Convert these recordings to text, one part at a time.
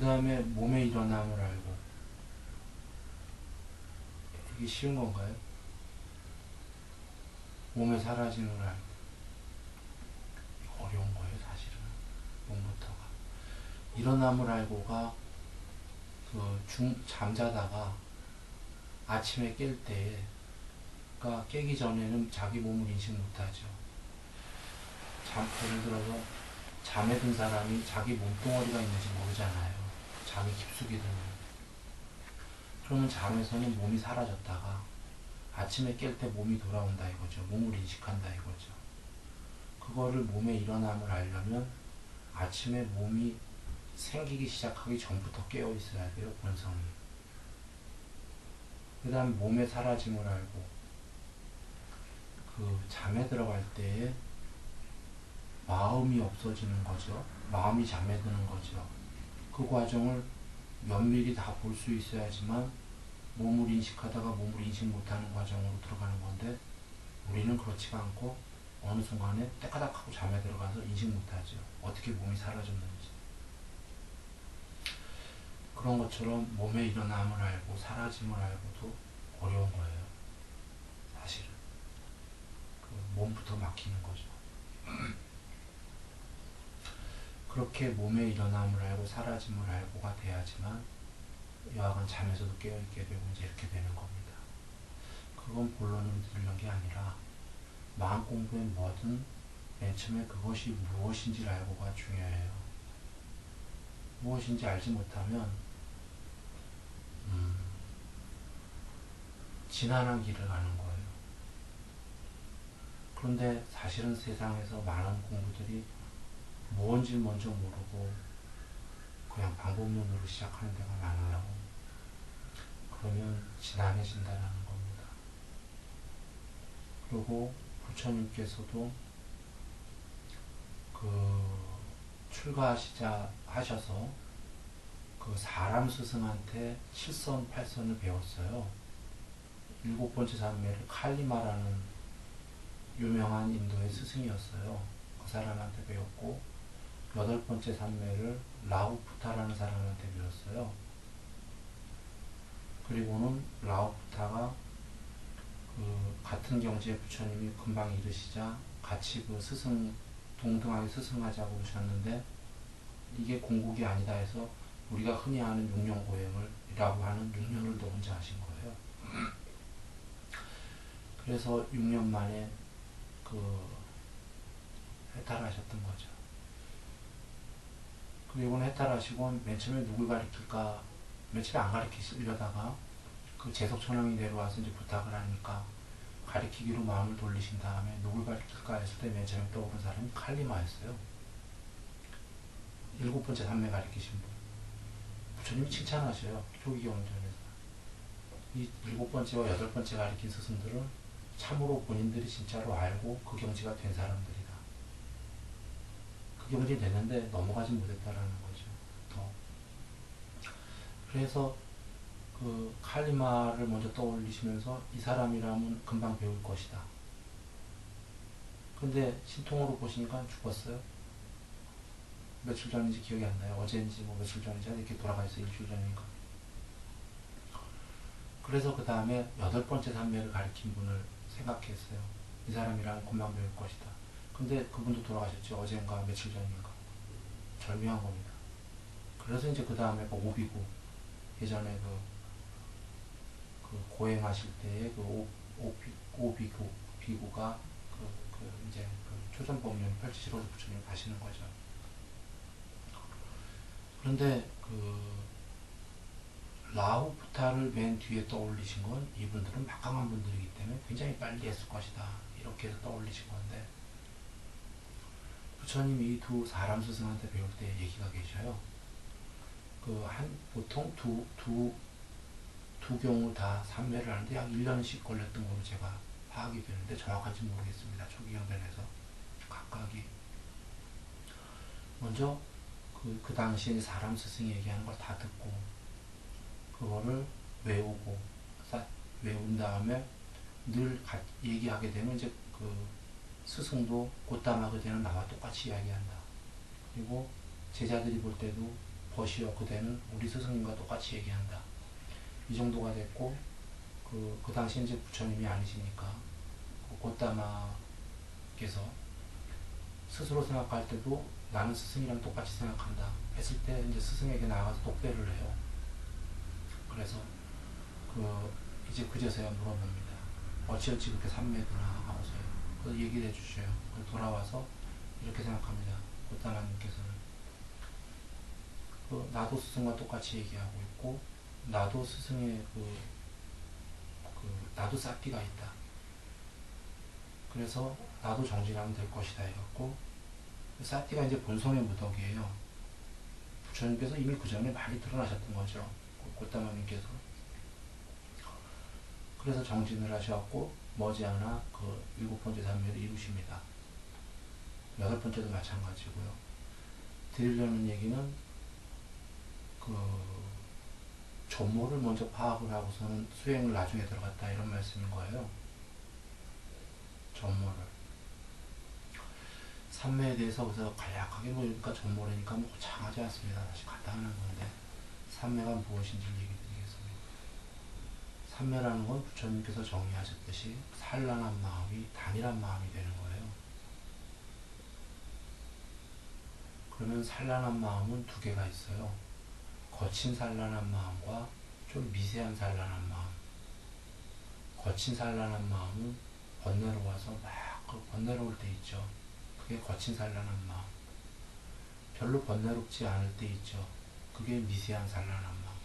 다음에 몸의 일어남을 알고. 이게 쉬운 건가요? 몸의 사라짐을 알고. 어려운 거예요, 사실은. 몸부터가. 일어남을 알고가 잠자다가 아침에 깰 때, 그러니까 깨기 전에는 자기 몸을 인식 못하죠. 예를 들어서 잠에 든 사람이 자기 몸뚱어리가 있는지 모르잖아요. 잠이 깊숙이 들면. 그러면 잠에서는 몸이 사라졌다가 아침에 깰 때 몸이 돌아온다 이거죠. 몸을 인식한다 이거죠. 그거를 몸의 일어남을 알려면 아침에 몸이 생기기 시작하기 전부터 깨어 있어야 돼요, 본성이. 그 다음 몸의 사라짐을 알고, 잠에 들어갈 때에 마음이 없어지는 거죠. 마음이 잠에 드는 거죠. 그 과정을 면밀히 다 볼 수 있어야지만 몸을 인식하다가 몸을 인식 못하는 과정으로 들어가는 건데, 우리는 그렇지가 않고 어느 순간에 때까닥 하고 잠에 들어가서 인식 못하죠. 어떻게 몸이 사라졌는지. 그런 것처럼 몸의 일어남을 알고 사라짐을 알고도 어려운 거예요. 사실은. 몸부터 막히는 거죠. 그렇게 몸의 일어남을 알고 사라짐을 알고가 돼야지만 여하간 잠에서도 깨어있게 되고 이제 이렇게 되는 겁니다. 그건 본론으로 들으려는 게 아니라 마음 공부에 뭐든 맨 처음에 그것이 무엇인지를 알고가 중요해요. 무엇인지 알지 못하면 지난한 길을 가는 거예요. 그런데 사실은 세상에서 많은 공부들이 뭔지 먼저 모르고 그냥 방법론으로 시작하는 데가 많아요. 그러면 지난해진다는 겁니다. 그리고 부처님께서도 출가하시자 하셔서 사람 스승한테 7선, 8선을 배웠어요. 7번째 산매를 칼리마라는 유명한 인도의 스승이었어요. 그 사람한테 배웠고, 8번째 산매를 라우푸타라는 사람한테 배웠어요. 그리고는 라우푸타가 같은 경지에 부처님이 금방 이르시자 같이 동등하게 스승하자고 그러셨는데, 이게 공국이 아니다 해서 우리가 흔히 아는 6년 고행이라고 하는 6년을 더 혼자 하신 거예요. 그래서 6년 만에 해탈하셨던 거죠. 그리고는 해탈하시고 맨 처음에 누굴 가르칠까, 며칠 안 가르치려다가 제석천왕이 내려와서 이제 부탁을 하니까 가르치기로 마음을 돌리신 다음에 누굴 가르칠까 했을 때 맨 처음에 떠오른 사람이 칼리마였어요. 7번째 산매 가르치신 분. 부처님이 칭찬하셔요. 초기경전에서. 이 7번째와 8번째 가르친 스승들은 참으로 본인들이 진짜로 알고 그 경지가 된 사람들이다. 그 경지에 됐는데 넘어가지 못했다라는 거죠. 더. 그래서 칼리마를 먼저 떠올리시면서 이 사람이라면 금방 배울 것이다. 근데 신통으로 보시니까 죽었어요. 며칠 전인지 기억이 안 나요. 어제인지 며칠 전인지 이렇게 돌아가 있어요. 일주일 전인가. 그래서 그 다음에 8번째 산매를 가르친 분을 생각했어요. 이 사람이랑 금방 배울 것이다. 근데 그분도 돌아가셨죠. 어젠가 며칠 전인가. 절묘한 겁니다. 그래서 이제 그 다음에 오비구, 예전에 고행하실 때에 비구가 이제 초전법륜 펼치시러 부처님 가시는 거죠. 그런데 라후부타를 맨 뒤에 떠올리신 건 이분들은 막강한 분들이기 때문에 굉장히 빨리 했을 것이다. 이렇게 해서 떠올리신 건데, 부처님이 이 두 사람 스승한테 배울 때 얘기가 계셔요. 보통 두 경우 다 삼매를 하는데 약 1년씩 걸렸던 걸로 제가 파악이 되는데 정확한지 모르겠습니다. 초기 경전에서 각각이. 먼저 그 당시에 사람 스승이 얘기하는 걸 다 듣고 그거를 외운 다음에 늘 얘기하게 되면 이제 스승도 곧담하게 되는 나와 똑같이 이야기한다. 그리고 제자들이 볼 때도 벗이여 그대는 우리 스승님과 똑같이 얘기한다. 이 정도가 됐고 그 당시 이제 부처님이 아니시니까 그 꽃다마께서 스스로 생각할 때도 나는 스승이랑 똑같이 생각한다 했을 때 이제 스승에게 나가서 독배를 해요. 그래서 이제 그제서야 물어봅니다. 어찌어찌 그렇게 삼매구나 하고서요. 그 얘기를 해주셔요. 돌아와서 이렇게 생각합니다. 꽃다마님께서는 나도 스승과 똑같이 얘기하고 있고 나도 스승의 나도 싹기가 있다. 그래서 나도 정진하면 될 것이다 해갖고 싹기가 이제 본성의 무덕이에요. 부처님께서 이미 그 전에 많이 드러나셨던 거죠. 꽃다마님께서. 그래서 정진을 하셔갖고 머지않아 그 7번째 산매를 이루십니다. 8번째도 마찬가지고요. 드리려는 얘기는 전모를 먼저 파악을 하고서는 수행을 나중에 들어갔다 이런 말씀인 거예요. 전모를. 삼매에 대해서 그래서 간략하게 보니까 전모라니까 뭐 장하지 않습니다. 다시 간단한 건데 삼매가 무엇인지 얘기 드리겠습니다. 삼매라는 건 부처님께서 정의하셨듯이 산란한 마음이 단일한 마음이 되는 거예요. 그러면 산란한 마음은 두 개가 있어요. 거친 산란한 마음과 좀 미세한 산란한 마음. 거친 산란한 마음은 번뇌로워서 막 번뇌로울 때 있죠. 그게 거친 산란한 마음. 별로 번뇌롭지 않을 때 있죠. 그게 미세한 산란한 마음.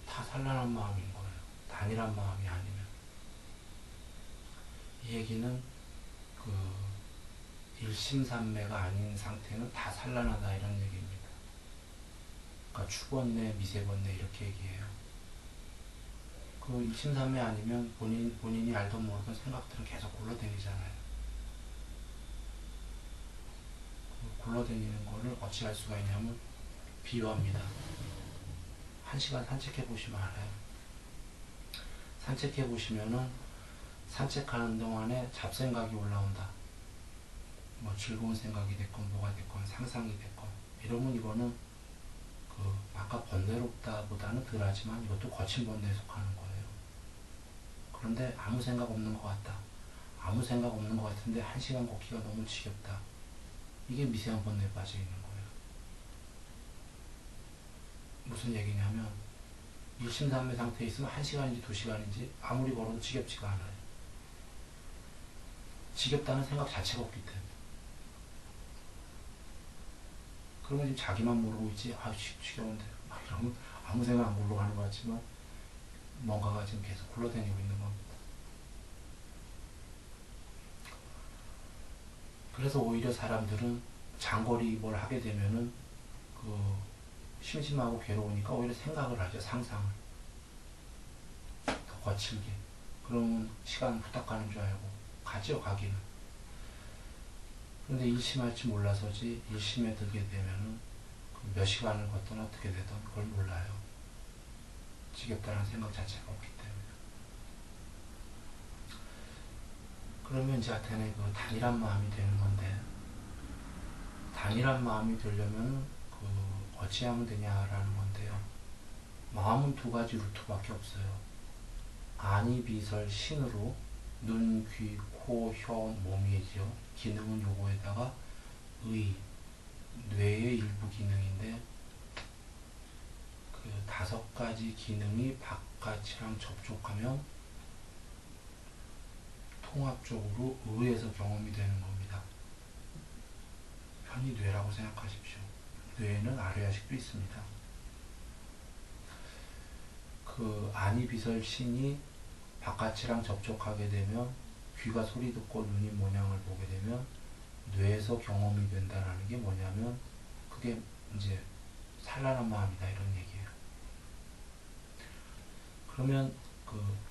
다 산란한 마음인 거예요. 단일한 마음이 아니면. 이 얘기는 일심산매가 아닌 상태는 다 산란하다 이런 얘기입니다. 그러니까 추번뇌, 미세번뇌 이렇게 얘기해요. 일심산매 아니면 본인이 알던 모르던 생각들은 계속 굴러다니잖아요. 굴러다니는 거를 어찌할 수가 있냐면 비유합니다. 1시간 산책해 보시면 알아요. 산책해 보시면은 산책하는 동안에 잡생각이 올라온다. 뭐 즐거운 생각이 됐건 뭐가 됐건 상상이 됐건 이러면 이거는 아까 번뇌롭다 보다는 덜하지만 이것도 거친 번뇌에 속하는 거예요. 그런데 아무 생각 없는 것 같다. 아무 생각 없는 것 같은데 1시간 걷기가 너무 지겹다. 이게 미세한 번뇌에 빠져 있는 거예요. 무슨 얘기냐면 일심산매 상태에 있으면 1시간인지 2시간인지 아무리 걸어도 지겹지가 않아요. 지겹다는 생각 자체가 없기 때문에. 그러면 지금 자기만 모르고 있지, 지겨운데 막 이러면 아무 생각 안 굴러가는 것 같지만 뭔가가 지금 계속 굴러다니고 있는 겁니다. 그래서 오히려 사람들은 장거리 뭘 하게 되면은 심심하고 괴로우니까 오히려 생각을 하죠. 상상을 더 거칠게. 그러면 시간 후딱 가는 줄 알고 가죠. 가기는. 그런데 일심할 줄 몰라서지 일심에 들게 되면은 몇 시간을 걷든 어떻게 되든 그걸 몰라요. 지겹다는 생각 자체가 없기 때문에. 그러면 저한테는 단일한 마음이 되는 건데, 단일한 마음이 되려면 어찌 하면 되냐라는 건데요. 마음은 2가지 루트밖에 없어요. 아니, 비설, 신으로 눈, 귀, 코, 혀, 몸이죠. 기능은 요거에다가 뇌의 일부 기능인데 5가지 기능이 바깥이랑 접촉하면 통합적으로 의에서 경험이 되는 겁니다. 편히 뇌라고 생각하십시오. 뇌에는 아래야식도 있습니다. 아니비설 신이 바깥이랑 접촉하게 되면 귀가 소리 듣고 눈이 모양을 보게 되면 뇌에서 경험이 된다는 게 뭐냐면 그게 이제 산란한 마음이다 이런 얘기예요. 그러면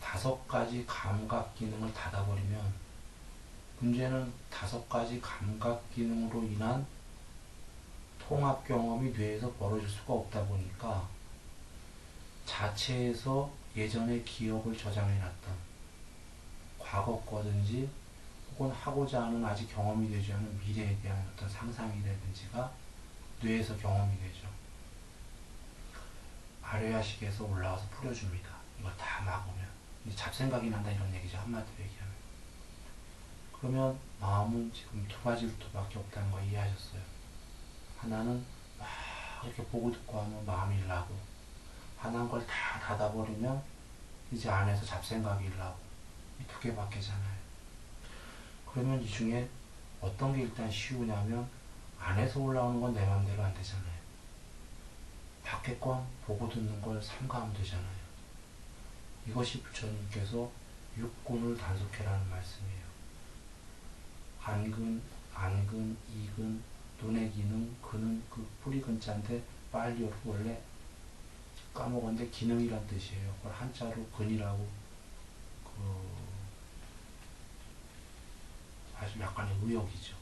5가지 감각 기능을 닫아버리면 문제는 5가지 감각 기능으로 인한 통합 경험이 뇌에서 벌어질 수가 없다 보니까 자체에서 예전의 기억을 저장해놨던 과거 거든지 혹은 하고자 하는 아직 경험이 되지 않은 미래에 대한 어떤 상상이라든지가 뇌에서 경험이 되죠. 아래아식에서 올라와서 풀어줍니다. 이거 다 막으면. 이제 잡생각이 난다 이런 얘기죠. 한마디로 얘기하면. 그러면 마음은 지금 두 가지밖에 없다는 거 이해하셨어요? 하나는 막 이렇게 보고 듣고 하면 마음이 일나고, 하나는 걸 다 닫아버리면 이제 안에서 잡생각이 일나고, 이 두 개밖에잖아요. 그러면 이 중에 어떤 게 일단 쉬우냐면 안에서 올라오는 건 내 맘대로 안 되잖아요. 밖에 건 보고 듣는 걸 삼가하면 되잖아요. 이것이 부처님께서 육군을 단속해라는 말씀이에요. 안근, 안근, 이근, 눈의 기능, 근은 그 뿌리 근자인데 빨리어로 원래 까먹었는데 기능이란 뜻이에요. 그걸 한자로 근이라고 아주 약간의 의역이죠.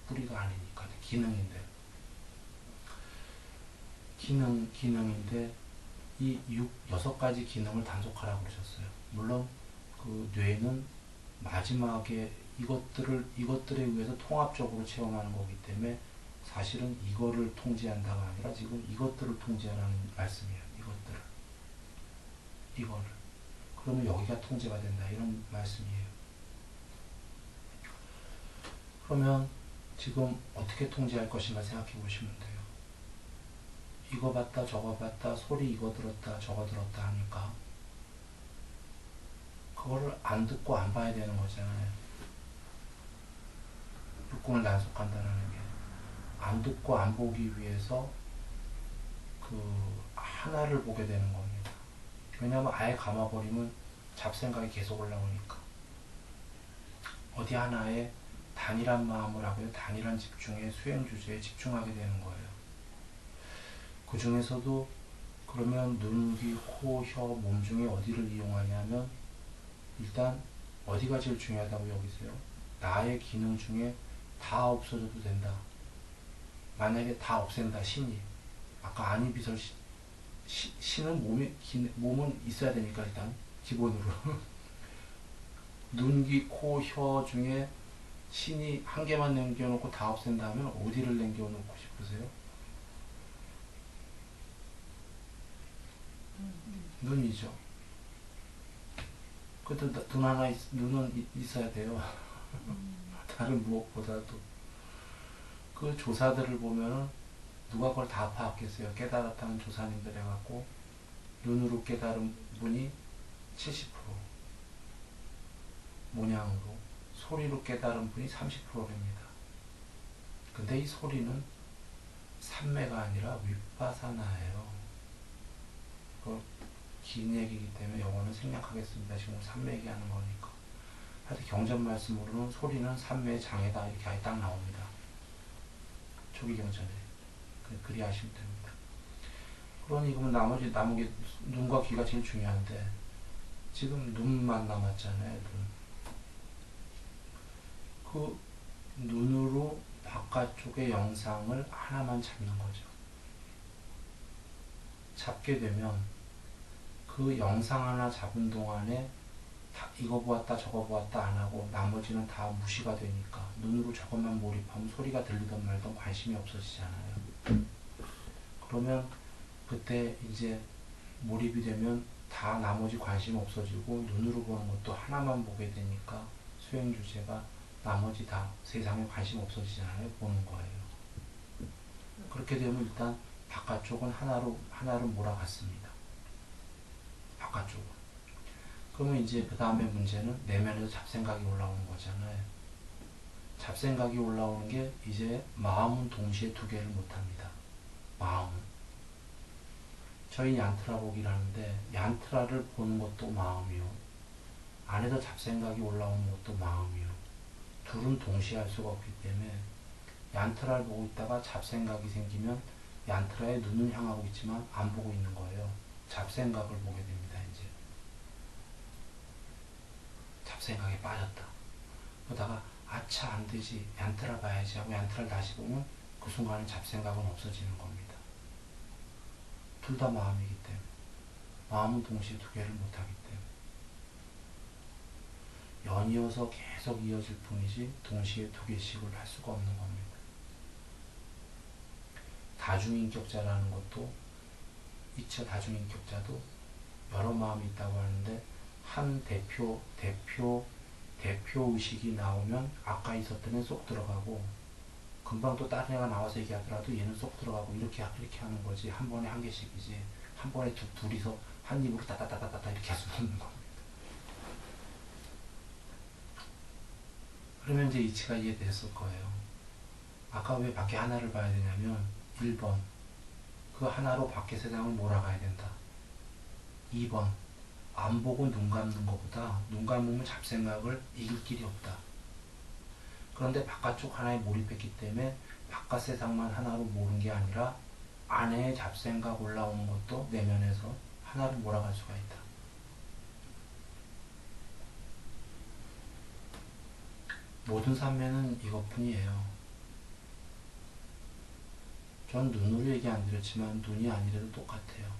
뿌리가 아니니까 기능인데 기능인데 이 여섯 가지 기능을 단속하라고 그러셨어요. 물론 그 뇌는 마지막에 이것들에 의해서 통합적으로 체험하는 거기 때문에 사실은 이거를 통제한다가 아니라 지금 이것들을 통제하라는 말씀이에요. 이거를. 그러면 여기가 통제가 된다 이런 말씀이에요. 그러면 지금 어떻게 통제할 것인가 생각해 보시면 돼요. 이거 봤다 저거 봤다 소리 이거 들었다 저거 들었다 하니까 그거를 안 듣고 안 봐야 되는 거잖아요. 육군을 단속한다는 게 안 듣고 안 보기 위해서 그 하나를 보게 되는 겁니다. 왜냐하면 아예 감아버리면 잡생각이 계속 올라오니까 어디 하나에 단일한 마음을 하고요, 단일한 집중에 수행 주제에 집중하게 되는 거예요. 그 중에서도 그러면 눈, 귀, 코, 혀, 몸 중에 어디를 이용하냐면 일단 어디가 제일 중요하다고 여기세요? 나의 기능 중에 다 없어져도 된다. 만약에 다 없앤다, 신이. 아까 안이비설 신은 몸은 있어야 되니까 일단 기본으로 눈, 귀, 코, 혀 중에 신이 한 개만 남겨놓고 다 없앤다면 어디를 남겨놓고 싶으세요? 눈이죠. 그래도 눈은 있어야 돼요. 다른 무엇보다도. 그 조사들을 보면은 누가 그걸 다 파악했어요. 깨달았다는 조사님들 해갖고 눈으로 깨달은 분이 70%, 모양으로 소리로 깨달은 분이 30%입니다. 근데 이 소리는 삼매가 아니라 윗바사나예요. 긴 얘기이기 때문에 영어는 생략하겠습니다. 지금 삼매 얘기하는 거니까. 하여튼 경전 말씀으로는 소리는 삼매의 장애다 이렇게 아예 딱 나옵니다. 초기 경전에. 그리 하시면 됩니다. 그러니 그러면 나머지 남은 게 눈과 귀가 제일 중요한데 지금 눈만 남았잖아요. 그 눈으로 바깥쪽의 영상을 하나만 잡는 거죠. 잡게 되면 그 영상 하나 잡은 동안에 이거 보았다 저거 보았다 안 하고 나머지는 다 무시가 되니까 눈으로 저것만 몰입하면 소리가 들리던 말던 관심이 없어지잖아요. 그러면 그때 이제 몰입이 되면 다 나머지 관심 없어지고 눈으로 보는 것도 하나만 보게 되니까 수행 주제가 나머지 다 세상에 관심 없어지잖아요. 보는 거예요. 그렇게 되면 일단 바깥쪽은 하나로 몰아갔습니다. 바깥쪽은. 그러면 이제 그 다음에 문제는 내면에서 잡생각이 올라오는 거잖아요. 잡생각이 올라오는 게 이제 마음은 동시에 두 개를 못합니다. 마음은. 저희 얀트라 보기를 하는데 얀트라를 보는 것도 마음이요. 안에서 잡생각이 올라오는 것도 마음이요. 둘은 동시에 할 수가 없기 때문에 얀트라를 보고 있다가 잡생각이 생기면 얀트라에 눈은 향하고 있지만 안 보고 있는 거예요. 잡생각을 보게 됩니다. 이제 잡생각에 빠졌다. 그러다가 아차 안 되지 얀트라 봐야지 하고 얀트라를 다시 보면 그 순간에 잡생각은 없어지는 겁니다. 둘 다 마음이기 때문에 마음은 동시에 두 개를 못하기 때문에 연이어서 계속 이어질 뿐이지 동시에 두 개씩을 할 수가 없는 겁니다. 다중인격자라는 것도 있죠. 다중인격자도 여러 마음이 있다고 하는데 한 대표 의식이 나오면 아까 있었던 애는 쏙 들어가고 금방 또 다른 애가 나와서 얘기하더라도 얘는 쏙 들어가고 이렇게 하는 거지. 한 번에 한 개씩이지. 한 번에 둘이서 한 입으로 따따따따따 이렇게 할 수는 없는 겁니다. 그러면 이제 이치가 이해됐을 거예요. 아까 왜 밖에 하나를 봐야 되냐면 1번 그 하나로 밖에 세상을 몰아가야 된다. 2번 안 보고 눈 감는 것보다 눈 감으면 잡생각을 이길 길이 없다. 그런데 바깥쪽 하나에 몰입했기 때문에 바깥 세상만 하나로 모는 게 아니라 안에 잡생각 올라오는 것도 내면에서 하나로 몰아갈 수가 있다. 모든 삼매는 이것뿐이에요. 전 눈으로 얘기 안 드렸지만 눈이 아니래도 똑같아요.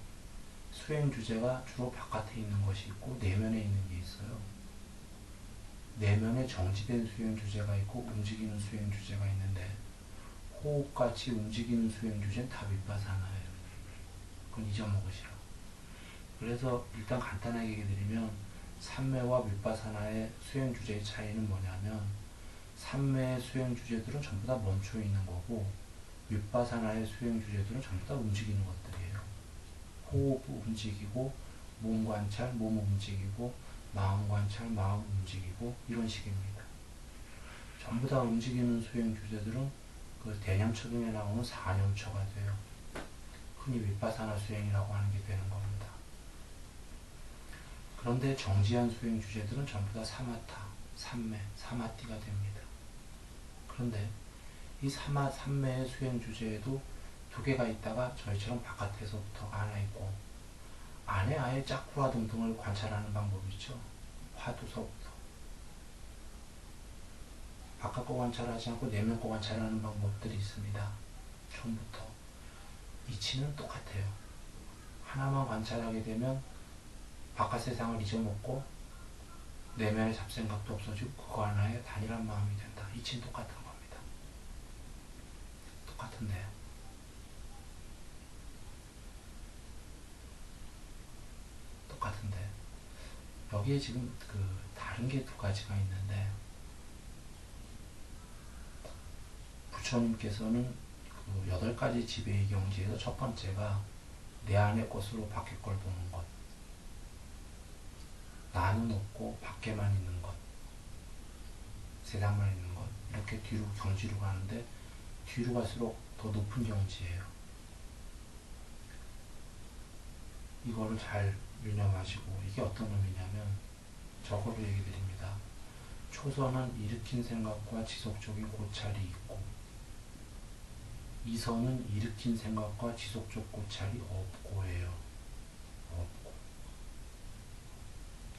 수행 주제가 주로 바깥에 있는 것이 있고 내면에 있는 게 있어요. 내면에 정지된 수행 주제가 있고 움직이는 수행 주제가 있는데 호흡같이 움직이는 수행 주제는 다 윗바사나예요. 그건 잊어먹으시라. 그래서 일단 간단하게 얘기 드리면 삼매와 윗바사나의 수행 주제의 차이는 뭐냐면 삼매의 수행 주제들은 전부 다 멈춰 있는 거고 윗바사나의 수행 주제들은 전부 다 움직이는 것들이에요. 호흡 움직이고 몸 관찰, 몸 움직이고 마음 관찰, 마음 움직이고 이런 식입니다. 전부 다 움직이는 수행 주제들은 그 대념처경에 나오는 사념처가 돼요. 흔히 윗바사나 수행이라고 하는 게 되는 겁니다. 그런데 정지한 수행 주제들은 전부 다 사마타, 삼매, 사마티가 됩니다. 그런데 이 삼매의 수행 주제에도 두 개가 있다가 저희처럼 바깥에서부터가 하나 있고 안에 아예 짝쿠와 등등을 관찰하는 방법이 있죠. 화두서부터. 바깥 거 관찰하지 않고 내면 거 관찰하는 방법들이 있습니다. 처음부터. 이치는 똑같아요. 하나만 관찰하게 되면 바깥 세상을 잊어먹고 내면의 잡생각도 없어지고 그거 하나의 단일한 마음이 된다. 이치는 똑같은 겁니다. 똑같은데 여기에 지금 그 다른 게 두 가지가 있는데 부처님께서는 그 8가지 지배의 경지에서 첫 번째가 내 안의 것으로 밖의 걸 보는 것, 나는 없고 밖에만 있는 것, 세상만 있는 것, 이렇게 뒤로 경지로 가는데 뒤로 갈수록 더 높은 경지예요. 이거를 잘 유념하시고 이게 어떤 의미냐면 저거로 얘기 드립니다. 초선은 일으킨 생각과 지속적인 고찰이 있고 이선은 일으킨 생각과 지속적 고찰이 없고예요. 없고.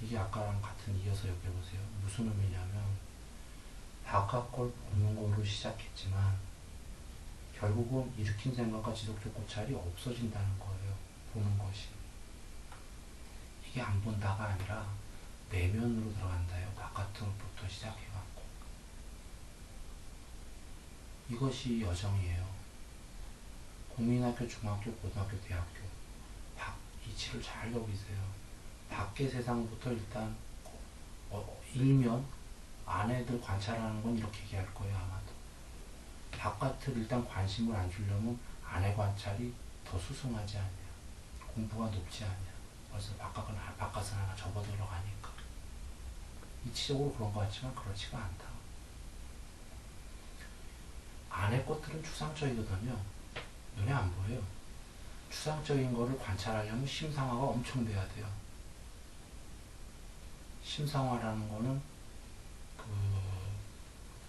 이게 아까랑 같은 이어서 여겨보세요. 무슨 의미냐면 바깥 걸 보는 거로 시작했지만 결국은 일으킨 생각과 지속적 고찰이 없어진다는 거예요. 보는 것이. 이게 안 본다가 아니라 내면으로 들어간다요. 바깥으로부터 시작해갖고. 이것이 여정이에요. 국민학교, 중학교, 고등학교, 대학교. 이치를 잘 여기세요. 밖의 세상부터 일단 일면 안에들 관찰하는 건 이렇게 얘기할 거예요. 아마도. 바깥을 일단 관심을 안 주려면 안의 관찰이 더 수승하지 않냐. 공부가 높지 않냐. 벌써 바깥은 하나 접어들어가니까. 이치적으로 그런 것 같지만 그렇지가 않다. 안의 것들은 추상적이거든요. 눈에 안 보여요. 추상적인 거를 관찰하려면 심상화가 엄청 돼야 돼요. 심상화라는 거는 그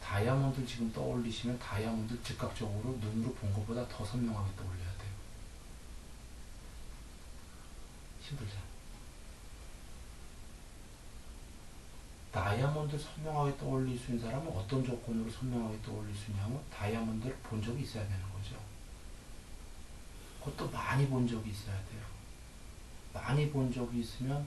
다이아몬드 지금 떠올리시면 다이아몬드 즉각적으로 눈으로 본 것보다 더 선명하게 떠올려야 돼요. 힘들잖아. 다이아몬드를 선명하게 떠올릴 수 있는 사람은 어떤 조건으로 선명하게 떠올릴 수 있냐면 다이아몬드를 본 적이 있어야 되는 거죠. 그것도 많이 본 적이 있어야 돼요. 많이 본 적이 있으면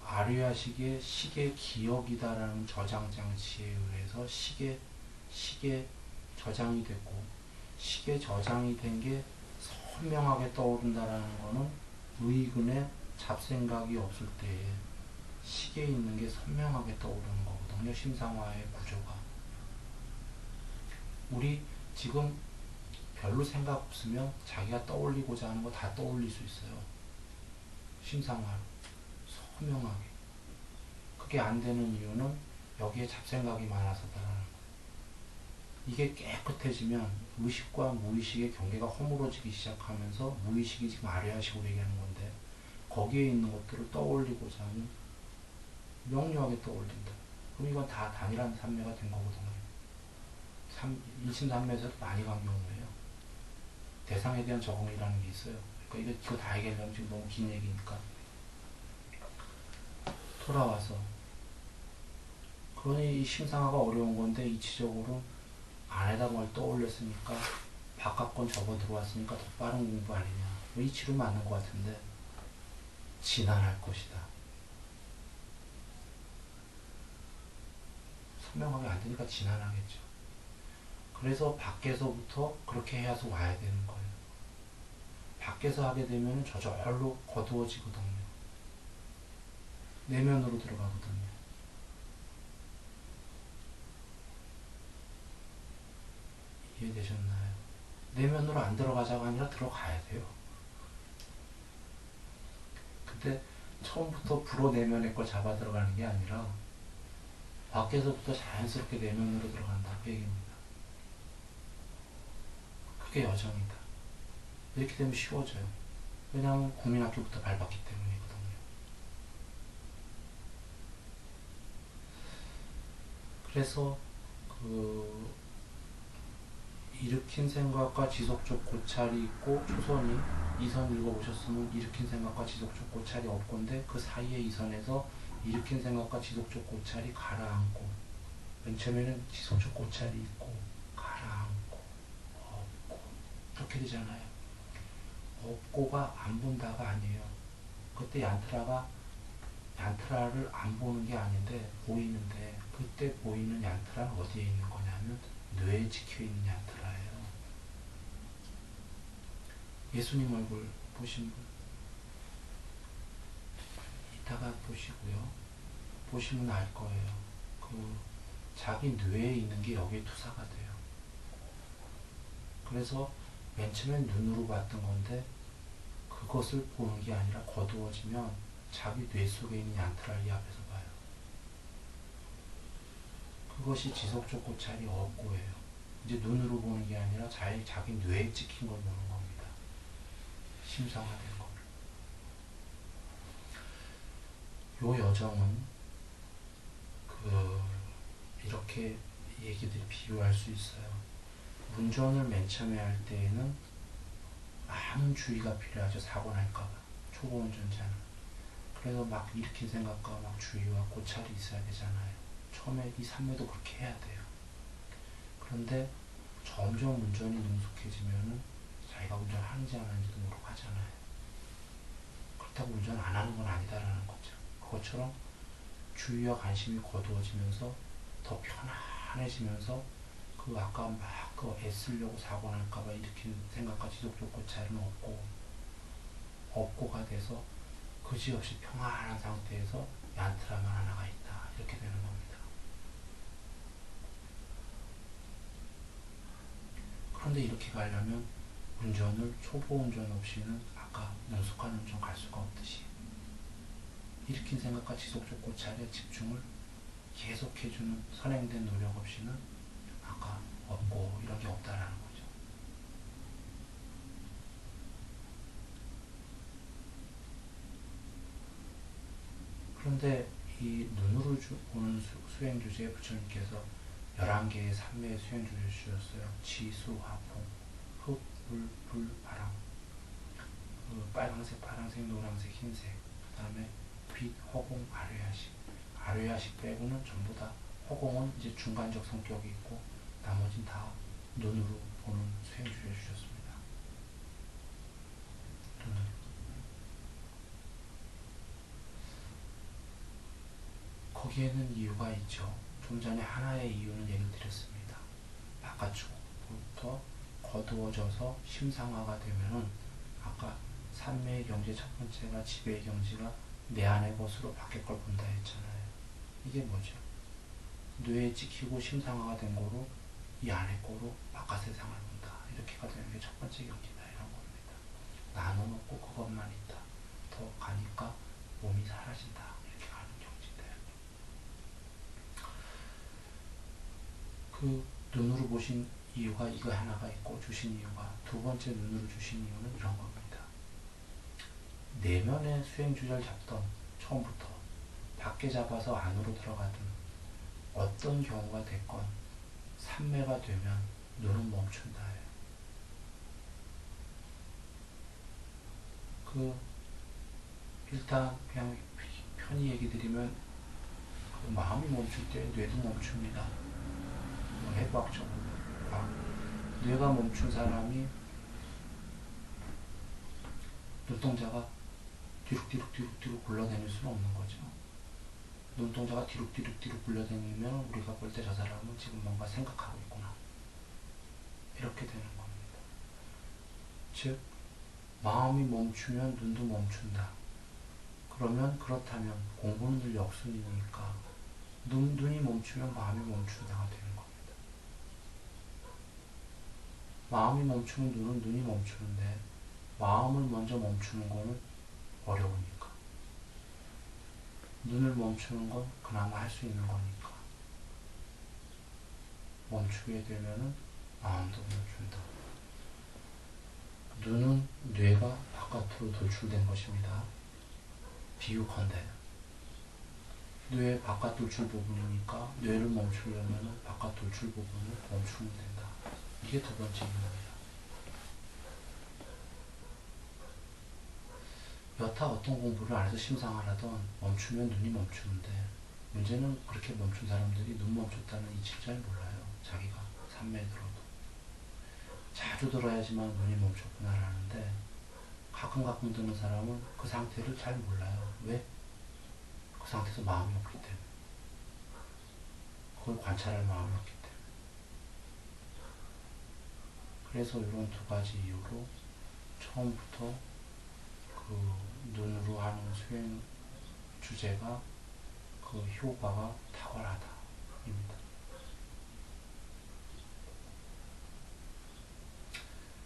아류야식의 시계 기억이다라는 저장 장치에 의해서 시계 저장이 됐고, 시계 저장이 된 게 선명하게 떠오른다라는 거는 의근의 잡생각이 없을 때에 시계에 있는 게 선명하게 떠오르는 거거든요. 심상화의 구조가. 우리 지금 별로 생각 없으면 자기가 떠올리고자 하는 거 다 떠올릴 수 있어요. 심상화로. 선명하게. 그게 안 되는 이유는 여기에 잡생각이 많아서다라는 거. 이게 깨끗해지면 의식과 무의식의 경계가 허물어지기 시작하면서 무의식이 지금 아래아식으로 얘기하는 건데 거기에 있는 것들을 떠올리고자 하면 명료하게 떠올린다. 그럼 이건 다 단일한 삼매가 된 거거든요. 일심삼매에서도 많이 간 경우예요. 대상에 대한 적응이라는 게 있어요. 그러니까 이거 다 얘기하려면 지금 너무 긴 얘기니까. 돌아와서. 그러니 이 심상화가 어려운 건데 이치적으로 안에다 뭘 떠올렸으니까 바깥 건 접어 들어왔으니까 더 빠른 공부 아니냐. 이치로 맞는 것 같은데 진안할 것이다. 선명하게 안 되니까 진안하겠죠. 그래서 밖에서부터 그렇게 해서 와야 되는 거예요. 밖에서 하게 되면 저절로 거두어지거든요. 내면으로 들어가거든요. 이해되셨나요? 내면으로 안 들어가자가 아니라 들어가야 돼요. 근데 처음부터 불어 내면의 걸 잡아 들어가는 게 아니라 밖에서부터 자연스럽게 내면으로 들어간다. 그 얘기입니다. 그게 여정이다. 이렇게 되면 쉬워져요. 왜냐하면 국민학교부터 밟았기 때문이거든요. 그래서 일으킨 생각과 지속적 고찰이 있고 초선이 이선 읽어보셨으면 일으킨 생각과 지속적 고찰이 없건데 그 사이에 이선에서 일으킨 생각과 지속적 고찰이 가라앉고 맨 처음에는 지속적 고찰이 있고 가라앉고 없고 그렇게 되잖아요. 없고가 안 본다가 아니에요. 그때 얀트라를 안 보는 게 아닌데 보이는데 그때 보이는 얀트라는 어디에 있는 거냐면 뇌에 찍혀있는 얀트라예요. 예수님 얼굴 보신 분 이따가 보시고요. 보시면 알 거예요. 자기 뇌에 있는 게 여기에 투사가 돼요. 그래서 맨 처음엔 눈으로 봤던 건데 그것을 보는 게 아니라 거두어지면 자기 뇌 속에 있는 얀트라를 이 앞에서 봐요. 그것이 지속적 고찰이 없고예요. 이제 눈으로 보는 게 아니라 자기 뇌에 찍힌 걸 보는 겁니다. 심상화된 거. 요 여정은 이렇게 얘기들이 비유할 수 있어요. 운전을 맨 처음에 할 때에는 많은 주의가 필요하죠. 사고 날까봐. 초보 운전자는. 그래서 막 일으킨 생각과 막 주의와 고찰이 있어야 되잖아요. 처음에 이 삼매도 그렇게 해야 돼요. 그런데 점점 운전이 능숙해지면은 자기가 운전하는지 안 하는지도 모르고 하잖아요. 그렇다고 운전 안 하는 건 아니다라는 거죠. 그것처럼 주의와 관심이 거두어지면서 더 편안해지면서 아까 막 애쓰려고 사고 날까봐 일으킨 생각과 지속적 고찰은 없고가 돼서 그지없이 평안한 상태에서 얀트라만 하나가 있다. 이렇게 되는 겁니다. 그런데 이렇게 가려면 운전을 초보 운전 없이는 아까 능숙한 운전 갈 수가 없듯이 일으킨 생각과 지속적 고찰에 집중을 계속해주는 선행된 노력 없이는 아까 없고 이런 게 없다라는 거죠. 그런데 이 눈으로 보는 수행 주제에 부처님께서 11개의 삼매의 수행 주제를 주셨어요. 지, 수, 화, 풍, 흙, 물, 불, 바람. 빨강색, 파란색, 노란색, 흰색. 그 다음에 빛, 허공, 아뢰야식. 아뢰야식 빼고는 전부 다 허공은 이제 중간적 성격이 있고 나머지는 다 눈으로 보는 수행 주제를 주셨습니다. 눈으로. 거기에는 이유가 있죠. 좀 전에 하나의 이유는 얘기를 드렸습니다. 바깥쪽부터 거두어져서 심상화가 되면은 아까 산매의 경지 첫 번째가 지배의 경지가 내 안의 것으로 바뀔 걸 본다 했잖아요. 이게 뭐죠? 뇌에 찍히고 심상화가 된 거로 이 안의 거로 바깥 세상을 본다. 이렇게가 되는 게 첫 번째 경지다 이런 겁니다. 나눠놓고 그것만 있다. 더 가니까 몸이 사라진다. 이렇게 가는 경지인데요. 그 눈으로 보신 이유가 이거 하나가 있고 주신 이유가 두 번째 눈으로 주신 이유는 이런 겁니다. 내면의 수행주제를 잡던 처음부터 밖에 잡아서 안으로 들어가든 어떤 경우가 됐건 삼매가 되면 눈은 멈춘다 해요. 일단 그냥 편히 얘기 드리면 그 마음이 멈출 때 뇌도 멈춥니다. 해부학적으로. 뇌가 멈춘 사람이 눈동자가 뒤룩뒤룩 굴러다닐 수는 없는 거죠. 눈동자가 뒤룩뒤룩 굴러다니면 우리가 볼 때 저 사람은 지금 뭔가 생각하고 있구나. 이렇게 되는 겁니다. 즉 마음이 멈추면 눈도 멈춘다. 그렇다면 공부는 늘 역순이니까 눈이 멈추면 마음이 멈춘다가 되는 겁니다. 마음이 멈추면 눈이 멈추는데 마음을 먼저 멈추는 거는 어려우니까. 눈을 멈추는 건 그나마 할 수 있는 거니까. 멈추게 되면은 마음도 멈춘다. 눈은 뇌가 바깥으로 돌출된 것입니다. 비유컨대 뇌 바깥 돌출 부분이니까 뇌를 멈추려면 바깥 돌출 부분을 멈추면 된다. 이게 두 번째 이유입니다. 여타 어떤 공부를 안에서 심상하라던 멈추면 눈이 멈추는데 문제는 그렇게 멈춘 사람들이 눈 멈췄다는 이치를 잘 몰라요. 자기가 삼매에 들어도 자주 들어야지만 눈이 멈췄구나라는데 가끔 드는 사람은 그 상태를 잘 몰라요. 왜? 그 상태에서 마음이 없기 때문에. 그걸 관찰할 마음이 없기 때문에. 그래서 이런 두 가지 이유로 처음부터 그 눈으로 하는 수행 주제가 그 효과가 탁월하다입니다.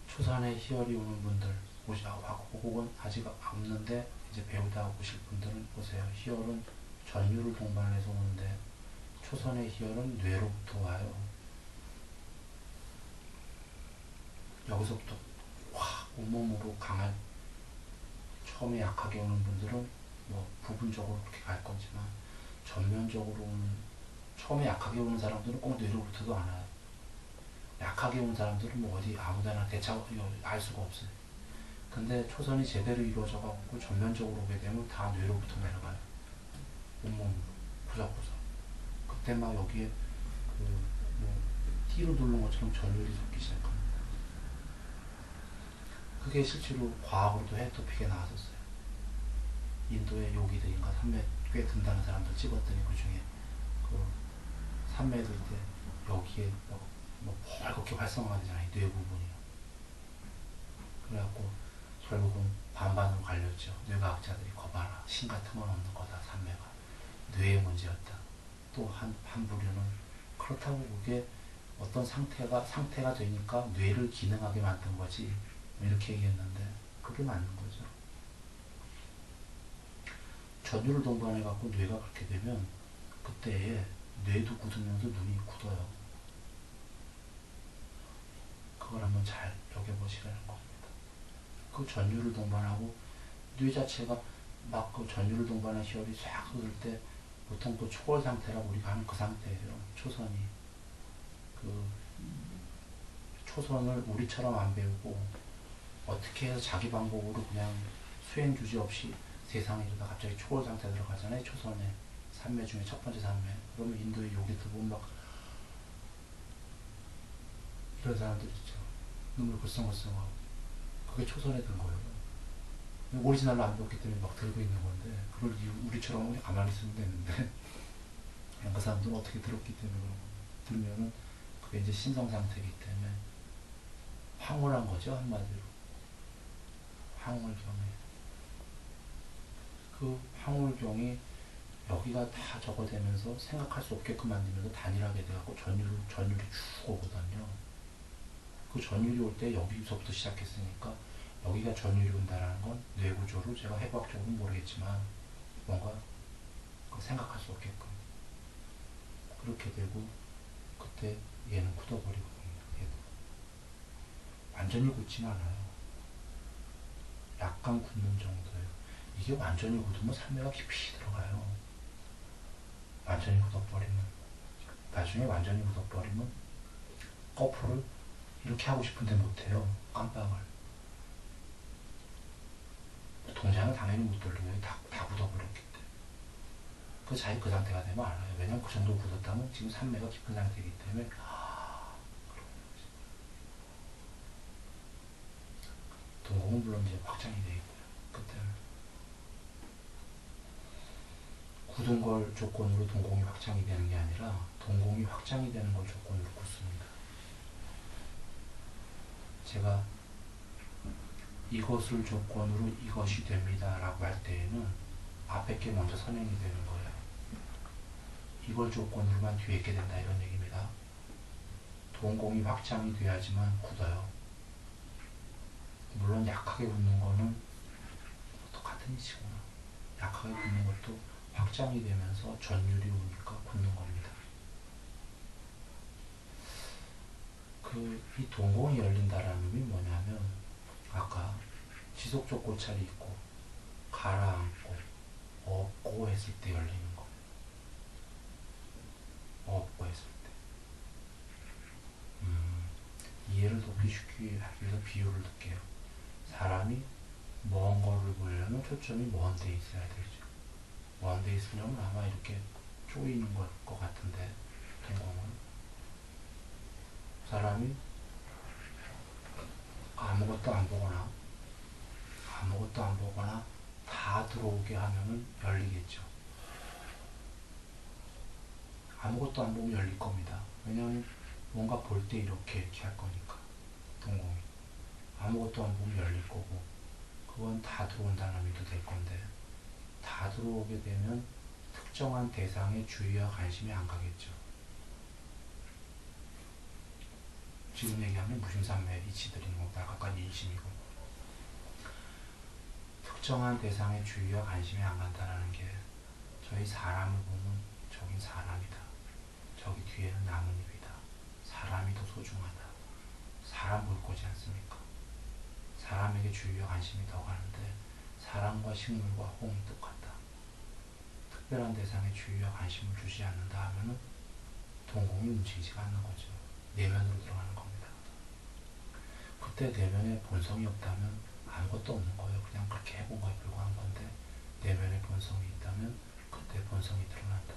초산에 희열이 오는 분들 혹은 아직 없는데 이제 배우다 오실 분들은 보세요. 희열은 전율을 동반해서 오는데 초선의 희열은 뇌로부터 와요. 여기서부터 확 온몸으로 강한 처음에 약하게 오는 분들은 뭐 부분적으로 그렇게 갈 거지만 전면적으로 오는 처음에 약하게 오는 사람들은 꼭 뇌로부터도 안 와요. 약하게 온 사람들은 뭐 어디 아무데나 알 수가 없어요. 근데 초선이 제대로 이루어져갖고 전면적으로 오게 되면 다 뇌로부터 내려가요. 온몸으로 구석구석. 그때 막 여기에 띠로 누른 것처럼 전율이 섞기 시작합니다. 그게 실제로 과학으로도 해토픽에 나왔었어요. 인도의 요기들인가 삼매 꽤 든다는 사람들 찍었더니 그 중에 그 삼매 들 때 여기에 뻘겋게 활성화가 되잖아요. 뇌 부분이요. 그래갖고 결국은 반반으로 갈렸죠. 뇌과학자들이 거봐라. 신 같은 건 없는 거다. 삼매가. 뇌의 문제였다. 또 한 부류는 그렇다고 그게 어떤 상태가 되니까 뇌를 기능하게 만든 거지. 이렇게 얘기했는데 그게 맞는 거죠. 전율을 동반해갖고 뇌가 그렇게 되면 그때에 뇌도 굳으면서 눈이 굳어요. 그걸 한번 잘 여겨보시라는 겁니다. 그 전율을 동반하고 뇌 자체가 막 그 전율을 동반한 희열이 쫙 쏟을 때 보통 그 초월 상태라고 우리가 하는 그 상태예요. 초선이. 그 초선을 우리처럼 안 배우고 어떻게 해서 자기 방법으로 그냥 수행 주제 없이 세상에 이러다 갑자기 초월 상태 들어가잖아요. 초선에. 삼매 중에 첫 번째 삼매. 그러면 인도의 요기들 보면 막 이런 사람들 있죠. 눈물 글썽글썽하고. 그게 초선에 든 거예요. 오리지널로 안 배웠기 때문에 막 들고 있는 건데 그걸 우리처럼 가만히 있으면 되는데 그냥 그 사람들은 어떻게 들었기 때문에 그런 겁니다. 들으면은 그게 이제 신성 상태이기 때문에 황홀한 거죠, 한마디로. 황홀경에. 그 황홀경이 여기가 다 적어되면서 생각할 수 없게끔 만들면서 단일하게 돼갖고 전율이 쭉 오거든요. 그 전율이 올 때 여기서부터 시작했으니까 여기가 전율이 온다라는 건 뇌구조로 제가 해부학적으로는 모르겠지만 뭔가 생각할 수 없게끔 그렇게 되고 그때 얘는 굳어버리거든요. 얘도 완전히 굳진 않아요. 약간 굳는 정도예요. 이게 완전히 굳으면 산매가 깊이 들어가요. 완전히 굳어버리면 나중에 완전히 굳어버리면 거풀을 이렇게 하고 싶은데 못해요. 깜빡을 동작은 당연히 못 돌리고요. 다 굳어버렸기 때문에 그 자기 그 상태가 되면 알아요. 왜냐면 그 정도 굳었다면 지금 산매가 깊은 상태이기 때문에 동공은 물론 이제 확장이 되어 있고요. 그때는 굳은 걸 조건으로 동공이 확장이 되는 게 아니라 동공이 확장이 되는 걸 조건으로 굳습니다. 제가 이것을 조건으로 이것이 됩니다 라고 할 때에는 앞에 게 먼저 선행이 되는 거예요. 이걸 조건으로만 뒤에 게 된다 이런 얘기입니다. 동공이 확장이 돼야지만 굳어요. 물론 약하게 굳는 거는 똑같은 이치구나. 약하게 굳는 것도 확장이 되면서 전율이 오니까 굳는 겁니다. 이 동공이 열린다라는 의미 뭐냐면 아까 지속적 고찰이 있고 가라앉고 없고 했을 때 열리는 거예요. 없고 했을 때. 이해를 돕기 하기 위해서 비유를 드릴게요. 사람이 먼 거를 보려면 초점이 먼 데 있어야 되죠. 먼 데 있으려면 아마 이렇게 쪼이는 것 같은데 동공은 사람이 아무것도 안 보거나 다 들어오게 하면은 열리겠죠. 아무것도 안 보면 열릴 겁니다. 왜냐하면 뭔가 볼 때 이렇게 할 거니까 동공이 아무것도 안 보면 열릴 거고 그건 다 들어온다는 의미도 될 건데 다 들어오게 되면 특정한 대상의 주의와 관심이 안 가겠죠. 지금 얘기하면 무심산매 이치들인 거고 아까 인심이고 특정한 대상의 주의와 관심이 안 간다는 게 저희 사람을 보면 저긴 사람이다. 저기 뒤에는 나뭇잎이다. 사람이 더 소중하다. 사람 볼 거지 않습니까? 사람에게 주의와 관심이 더 가는데 사람과 식물과 홍이 똑같다. 특별한 대상에 주의와 관심을 주지 않는다 하면은 동공이 움직이지가 않는 거죠. 내면으로 들어가는 겁니다. 그때 내면에 본성이 없다면 아무것도 없는 거예요. 그냥 그렇게 해본 거에 불과한 건데 내면에 본성이 있다면 그때 본성이 드러난다.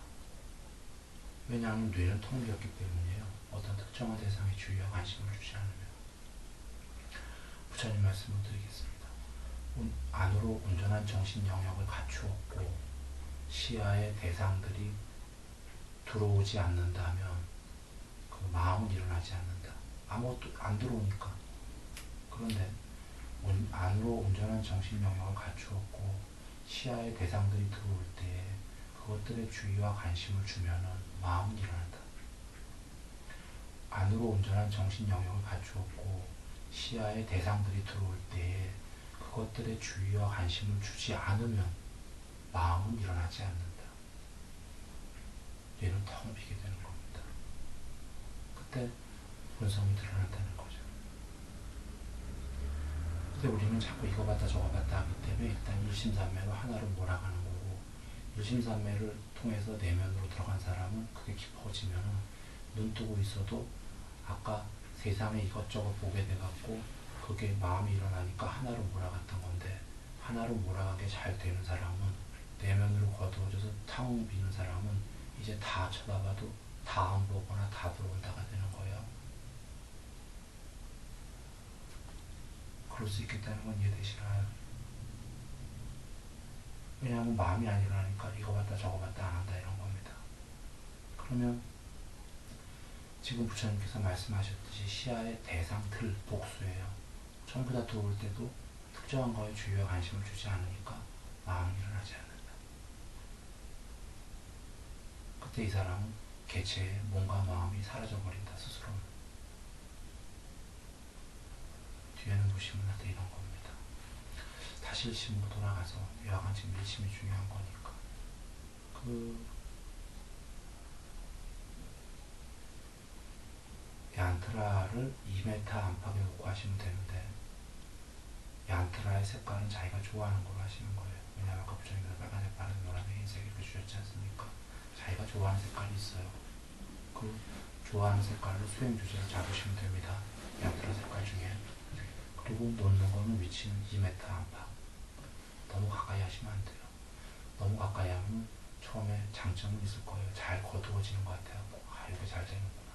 왜냐하면 뇌는 텅 비었기 때문이에요. 어떤 특정한 대상에 주의와 관심을 주지 않으면. 부처님 말씀을 드리겠습니다. 안으로 온전한 정신 영역을 갖추었고 시야의 대상들이 들어오지 않는다면 그 마음은 일어나지 않는다. 아무것도 안 들어오니까. 그런데 안으로 온전한 정신 영역을 갖추었고 시야의 대상들이 들어올 때 그것들의 주의와 관심을 주면은 마음은 일어난다. 안으로 온전한 정신 영역을 갖추었고 시야의 대상들이 들어올 때 그것들의 주의와 관심을 주지 않으면 마음은 일어나지 않는다. 얘는 텅 비게 되는 겁니다. 그때 본성이 드러난다는 거죠. 그때 우리는 자꾸 이거 봤다 저거 봤다 하기 때문에 일단 일심산매로 하나로 몰아가는 거고 일심산매를 통해서 내면으로 들어간 사람은 그게 깊어지면 눈 뜨고 있어도 아까 세상에 이것저것 보게 돼갖고 그게 마음이 일어나니까 하나로 몰아갔던 건데 하나로 몰아가게 잘 되는 사람은 내면으로 거두어져서 텅 비는 사람은 이제 다 쳐다봐도 다 안 보거나 다 들어온다가 되는 거예요. 그럴 수 있겠다는 건 이해되시나요? 왜냐하면 마음이 안 일어나니까 이거 봤다 저거 봤다 안 한다 이런 겁니다. 그러면 지금 부처님께서 말씀하셨듯이 시야의 대상 들 복수예요. 전부 다 들어올 때도 특정한 거에 주의와 관심을 주지 않으니까 마음이 일어나지 않는다. 그때 이 사람은 개체의 몸과 마음이 사라져버린다 스스로. 뒤에는 보시면 다 이런 겁니다. 다시 일심으로 돌아가서 이와 같이 밀심이 중요한 거니까. 얀트라를 2m 안팎에 놓고 하시면 되는데 얀트라의 색깔은 자기가 좋아하는 걸로 하시는 거예요. 왜냐하면 아까 부처님께서 빨간색, 파란색, 노란색, 흰색 이렇게 주셨지 않습니까? 자기가 좋아하는 색깔이 있어요. 그 좋아하는 색깔로 수행 주제를 잡으시면 됩니다. 얀트라 색깔 중에. 그리고 놓는 거는 위치는 2m 안팎. 너무 가까이 하시면 안 돼요. 너무 가까이 하면 처음에 장점은 있을 거예요. 잘 거두어지는 것 같아요. 아, 이렇게 잘 되는구나.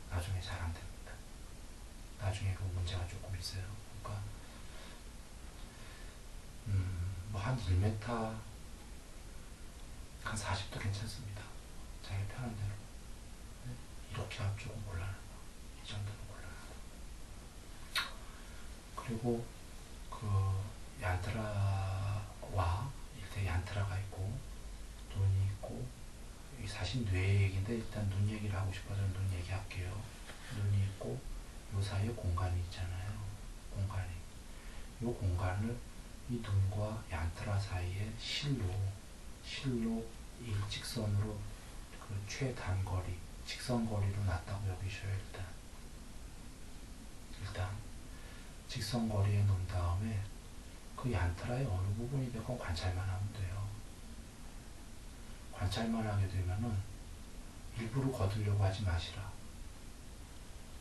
나중에 잘 안 됩니다. 나중에 그 문제가 조금 있어요. 그러니까 뭐 한 1m 한 40도 괜찮습니다. 자기 편한 대로. 이렇게 앞쪽은 곤란하다. 이 정도는 곤란하다. 그리고 그 얀트라와 일대 얀트라가 있고 눈이 있고 사실 뇌 얘기인데 일단 눈 얘기를 하고 싶어서 눈 얘기할게요. 눈이 있고 요 사이에 공간이 있잖아요. 공간이. 요 공간을 이 눈과 얀트라 사이에 실로 일직선으로 그 최단거리, 직선거리로 놨다고 여기셔요. 일단 직선거리에 놓은 다음에 그 얀트라의 어느 부분이 되건 관찰만 하면 돼요. 관찰만 하게 되면은 일부러 거두려고 하지 마시라.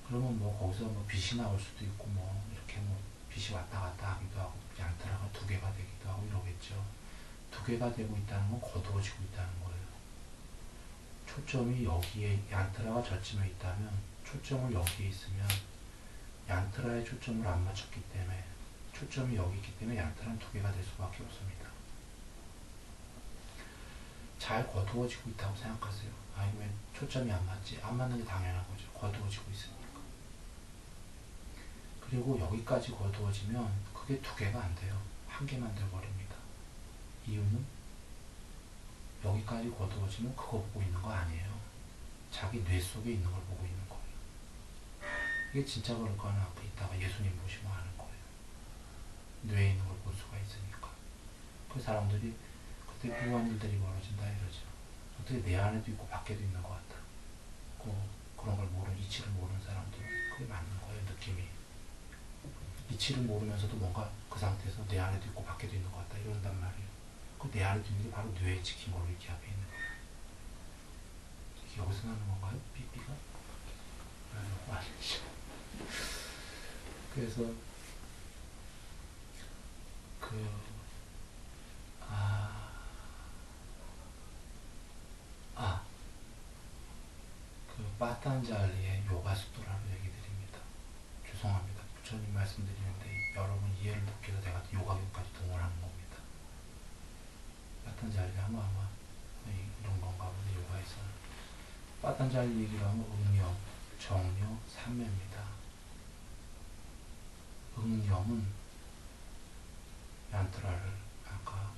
그러면 뭐 거기서 뭐 빛이 나올 수도 있고 뭐 이렇게 뭐 빛이 왔다 갔다 하기도 하고 얀트라가 두 개가 되기도 하고 이러겠죠. 두 개가 되고 있다는 건 거두어지고 있다는 거예요. 초점이 여기에 얀트라가 저쯤에 있다면 초점을 여기에 있으면 얀트라에 초점을 안 맞췄기 때문에 초점이 여기 있기 때문에 얀트라는 두 개가 될 수밖에 없습니다. 잘 거두어지고 있다고 생각하세요. 아, 이거 왜 초점이 안 맞지? 안 맞는 게 당연한 거죠. 거두어지고 있으니까. 그리고 여기까지 거두어지면 그게 두 개가 안 돼요. 한 개만 되어버립니다. 이유는 여기까지 거두어지면 그거 보고 있는 거 아니에요. 자기 뇌 속에 있는 걸 보고 있는 거예요. 이게 진짜 그럴 거는 앞에 있다가 예수님 보시면 아는 거예요. 뇌에 있는 걸 볼 수가 있으니까. 그 사람들이 그때 묘한 일들이 벌어진다 이러죠. 어떻게 내 안에도 있고 밖에도 있는 것 같다. 그런 걸 모르는, 이치를 모르는 사람도 그게 맞는 거예요. 느낌이. 이치를 모르면서도 뭔가 그 상태에서 내 안에도 있고 밖에도 있는 것 같다 이런단 말이에요. 그 내 안에도 있는 게 바로 뇌에 찍힌 걸로 이렇게 앞에 있는 거예요. 이게 여기서 나는 건가요? 삐삐가? 아니죠. 그래서 빠탄잘리의 요가 속도라고 얘기 드립니다. 죄송합니다. 부처님 말씀드리는데 여러분 이해를 돕기 위해서 내가 요가교까지 동원하는 겁니다. 빠탄잘리 하면 아마 이런 건가 보네. 요가에서는 빠탄잘리 얘기를 하면 응념, 정뇨, 삼매입니다. 응념은 얀트라를 아까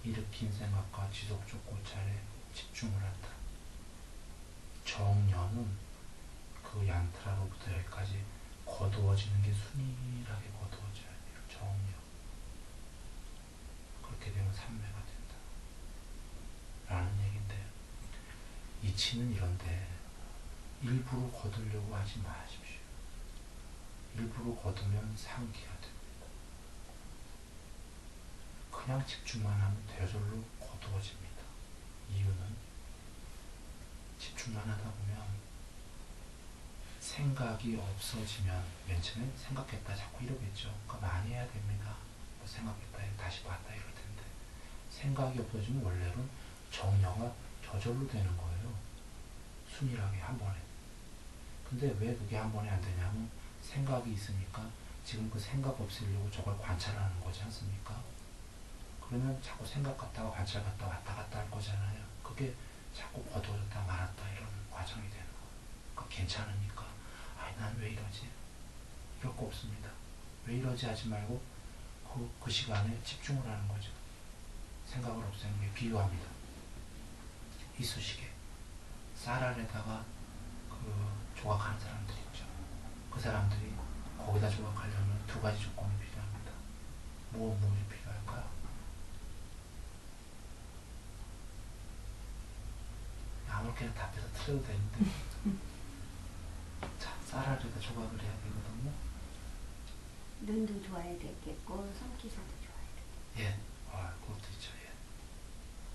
일으킨 생각과 지속적 고찰에 집중을 한다. 정녀는 그 얀트라로부터 여기까지 거두어지는 게 순일하게 거두어져야 돼요. 정녀. 그렇게 되면 삼매가 된다. 라는 얘기인데, 이치는 이런데 일부러 거두려고 하지 마십시오. 일부러 거두면 상기가 됩니다. 그냥 집중만 하면 저절로 거두어집니다. 이유는 집중만 하다 보면 생각이 없어지면 맨 처음에 생각했다 자꾸 이러겠죠. 그러니까 많이 해야 됩니다. 뭐 생각했다 다시 봤다 이럴 텐데 생각이 없어지면 원래는 정려가 저절로 되는 거예요. 순일하게 한 번에. 근데 왜 그게 한 번에 안 되냐면 생각이 있으니까 지금 그 생각 없애려고 저걸 관찰하는 거지 않습니까? 그러면 자꾸 생각 갔다가 관찰 갔다 왔다 갔다 할 거잖아요. 그게 자꾸 거두어졌다 말았다 이런 과정이 되는 거예요. 그러니까 괜찮으니까 아니 난 왜 이러지? 이럴 거 없습니다. 왜 이러지 하지 말고 그 시간에 집중을 하는 거죠. 생각을 없애는 게 비유합니다. 이쑤시개 쌀알에다가 그 조각하는 사람들이 있죠. 그 사람들이 거기다 조각하려면 두 가지 조건이 필요합니다. 무엇이 필요할까요? 아무렇게나 답해서 틀려도 되는데 자, 쌀알에다 조각을 해야 되거든요. 눈도 좋아야 되겠고 손기술도 좋아야 되겠고. 예, 그것도 있죠. 예,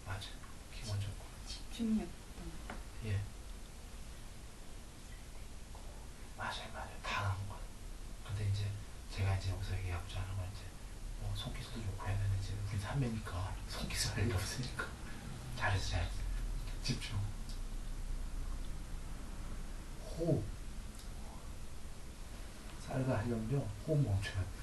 맞아요. 기본적으로. 집중력. 예, 맞아요. 다 나온 거예요. 근데 이제 제가 이제 여기서 얘기하고자 하는 건 이제 뭐 손기술도 좋고 해야 되는데 이제 우리 선배니까 손기술 할 일 없으니까 잘했어. 집중. 호흡. 쌀가 하려면요 호흡 멈춰야 돼요.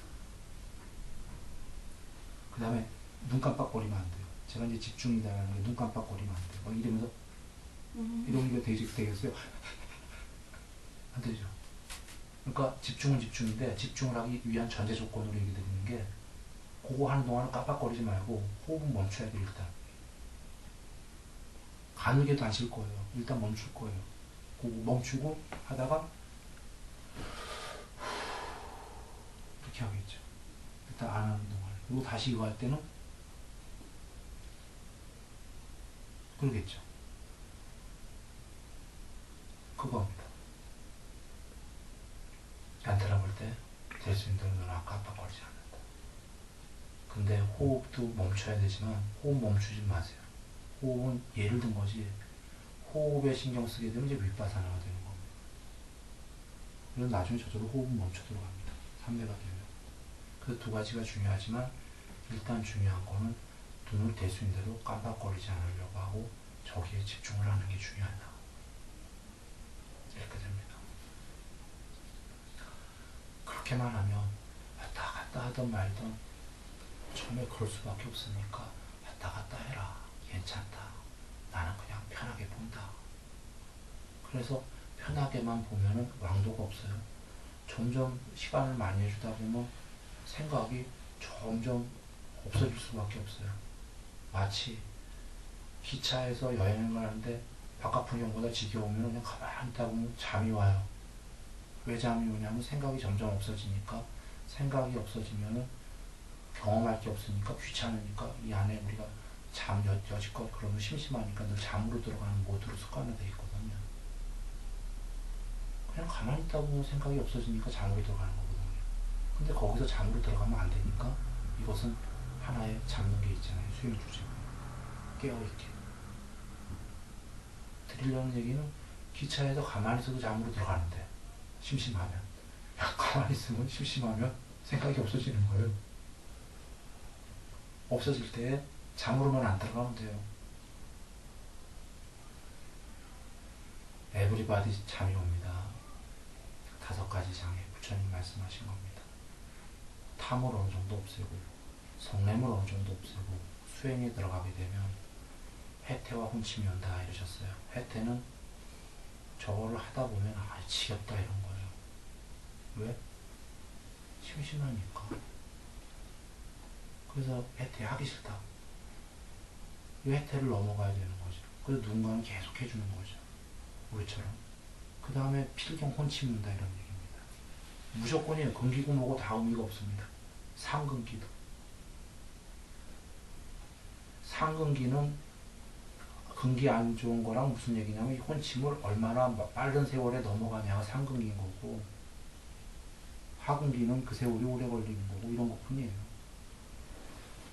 그 다음에 눈 깜빡거리면 안 돼요. 제가 이제 집중이다라는 게 눈 깜빡거리면 안 돼요. 막 이러면서 이러면 이거 되겠어요? 안 되죠. 그러니까 집중은 집중인데 집중을 하기 위한 전제 조건으로 얘기 드리는 게 그거 하는 동안은 깜빡거리지 말고 호흡은 멈춰야 돼요. 일단 가늘게도 안 쉴 거예요. 일단 멈출 거예요. 그거 멈추고 하다가 이렇게 하겠죠. 일단 안 하는 동안. 그리고 다시 이거 할 때는 그러겠죠. 그겁니다. 연타라 볼 때 될 수 있는 눈은 깜빡거리지 않는다. 근데 호흡도 멈춰야 되지만 호흡 멈추지 마세요. 호흡은 예를 든 거지 호흡에 신경 쓰게 되면 이제 윗바사나가 되는 겁니다. 그래서 나중에 저절로 호흡은 멈춰 들어갑니다. 삼매가 되면. 그 두 가지가 중요하지만 일단 중요한 거는 눈을 될 수 있는 대로 깜빡거리지 않으려고 하고 저기에 집중을 하는 게 중요하다. 이렇게 됩니다. 그렇게만 하면 왔다 갔다 하던 말던 처음에 그럴 수밖에 없으니까 왔다 갔다 해라. 괜찮다. 나는 그냥 편하게 본다. 그래서 편하게만 보면은 왕도가 없어요. 점점 시간을 많이 해주다 보면 생각이 점점 없어질 수밖에 없어요. 마치 기차에서 여행을 하는데 바깥 풍경보다 지겨우면 그냥 가만히 있다 보면 잠이 와요. 왜 잠이 오냐면 생각이 점점 없어지니까 생각이 없어지면은 경험할 게 없으니까 귀찮으니까 이 안에 우리가 여지껏 그러면 심심하니까 늘 잠으로 들어가는 모드로 습관화되어 있거든요. 그냥 가만히 있다 보면 생각이 없어지니까 잠으로 들어가는 거거든요. 근데 거기서 잠으로 들어가면 안 되니까 이것은 하나의 잡는 게 있잖아요. 수행주제. 깨어있게. 드리려는 얘기는 기차에서 가만히 있어도 잠으로 들어가는데 심심하면 가만히 있으면 심심하면 생각이 없어지는 거예요. 없어질 때 잠으로만 안 들어가면 돼요. 에브리바디 잠이 옵니다. 5가지 장애 부처님 말씀하신 겁니다. 탐을 어느 정도 없애고 성냄을 어느 정도 없애고 수행에 들어가게 되면 해태와 혼침이 온다 이러셨어요. 해태는 저거를 하다 보면 지겹다 이런 거예요. 왜? 심심하니까. 그래서 해태 하기 싫다. 이 해태를 넘어가야 되는 거죠. 그래서 누군가는 계속 해주는 거죠. 우리처럼. 그 다음에 필경 혼침이 온다 이런 얘기입니다. 무조건이에요. 금기고 뭐고 다 의미가 없습니다. 상근기도. 상근기는 근기 안 좋은 거랑 무슨 얘기냐면 이 혼침을 얼마나 빠른 세월에 넘어가냐가 상근기인 거고 하근기는 그 세월이 오래 걸리는 거고 이런 것 뿐이에요.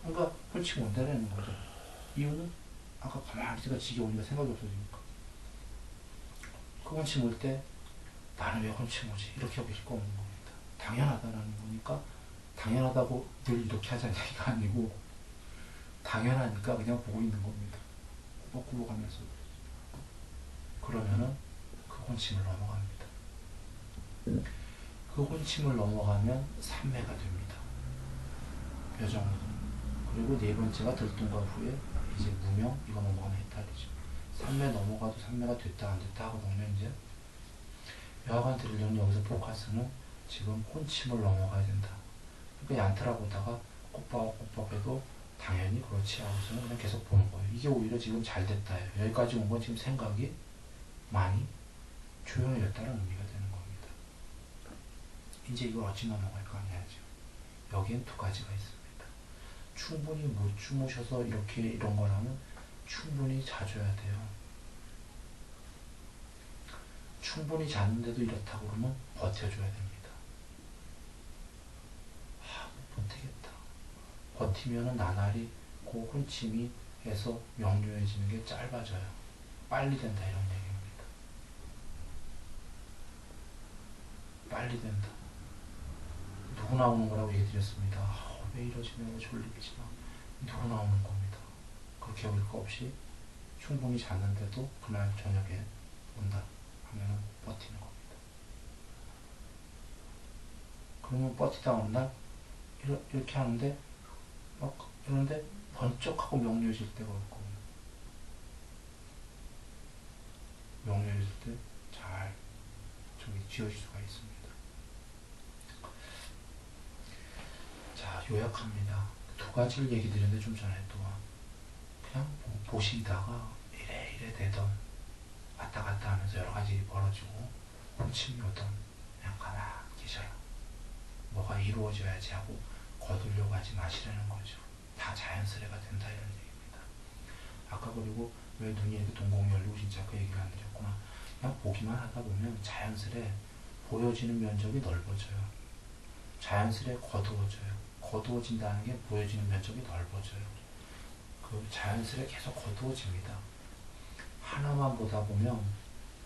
그러니까 혼침 온다라는 거죠. 이유는 아까 가만히 있으니까 지겨우니까 생각이 없어지니까. 그 혼침 올 때 나는 왜 혼침 오지? 이렇게 여길 거 없는 겁니다. 당연하다라는 거니까 당연하다고 늘 이렇게 하자는 얘기가 아니고 당연하니까 그냥 보고 있는 겁니다. 꾸벅꾸벅 하면서. 그러면은 그 혼침을 넘어갑니다. 그 혼침을 넘어가면 삼매가 됩니다. 묘정으로. 그리고 네 번째가 들뚱과 후에 이제 무명, 이거 넘어가면 해탈이죠. 3매 넘어가도 3매가 됐다 안 됐다 하거든요. 이제 여하간 드리려면 여기서 포커스는 지금 혼침을 넘어가야 된다. 그러니까 얀트라 보다가 꼽박꼽박해도 당연히 그렇지 하고서는 그냥 계속 보는 거예요. 이게 오히려 지금 잘 됐다예요. 여기까지 온 건 지금 생각이 많이 조용해졌다는 의미가 되는 겁니다. 이제 이걸 어찌 넘어갈까 해야죠. 여기엔 두 가지가 있습니다. 충분히 못 주무셔서 이렇게 이런 거라면 충분히 자줘야 돼요. 충분히 잤는데도 이렇다고 그러면 버텨줘야 됩니다. 못 버티겠다. 버티면은 나날이 그 혼침이 해서 명료해지는 게 짧아져요. 빨리 된다 이런 얘기입니다. 빨리 된다. 누구 나오는 거라고 얘기 드렸습니다. 왜 이러지 내가 졸리지 마. 누구 나오는 겁니다. 그렇게 여길 거 없이 충분히 잤는데도 그날 저녁에 온다 하면은 버티는 겁니다. 그러면 버티다 어느 날 이렇게 하는데 막 이러는데 번쩍하고 명료해질 때가 있고 명료해질 때 잘 저기 지어질 수가 있습니다. 자, 요약합니다. 두 가지를 얘기 드렸는데 좀 전에 또 그냥 보시다가 이래 되던 왔다 갔다 하면서 여러 가지 일이 벌어지고 혼침이 오던 그냥 가만히 계셔요. 뭐가 이루어져야지 하고 거두려고 하지 마시라는 거죠. 다 자연스레가 된다 이런 얘기입니다. 아까 그리고 왜 눈이 이렇게 동공이 열리고 진짜 그 얘기를 안 드렸구나. 그냥 보기만 하다 보면 자연스레 보여지는 면적이 넓어져요. 자연스레 거두어져요. 거두어진다는 게 보여지는 면적이 넓어져요. 그 자연스레 계속 거두어집니다. 하나만 보다 보면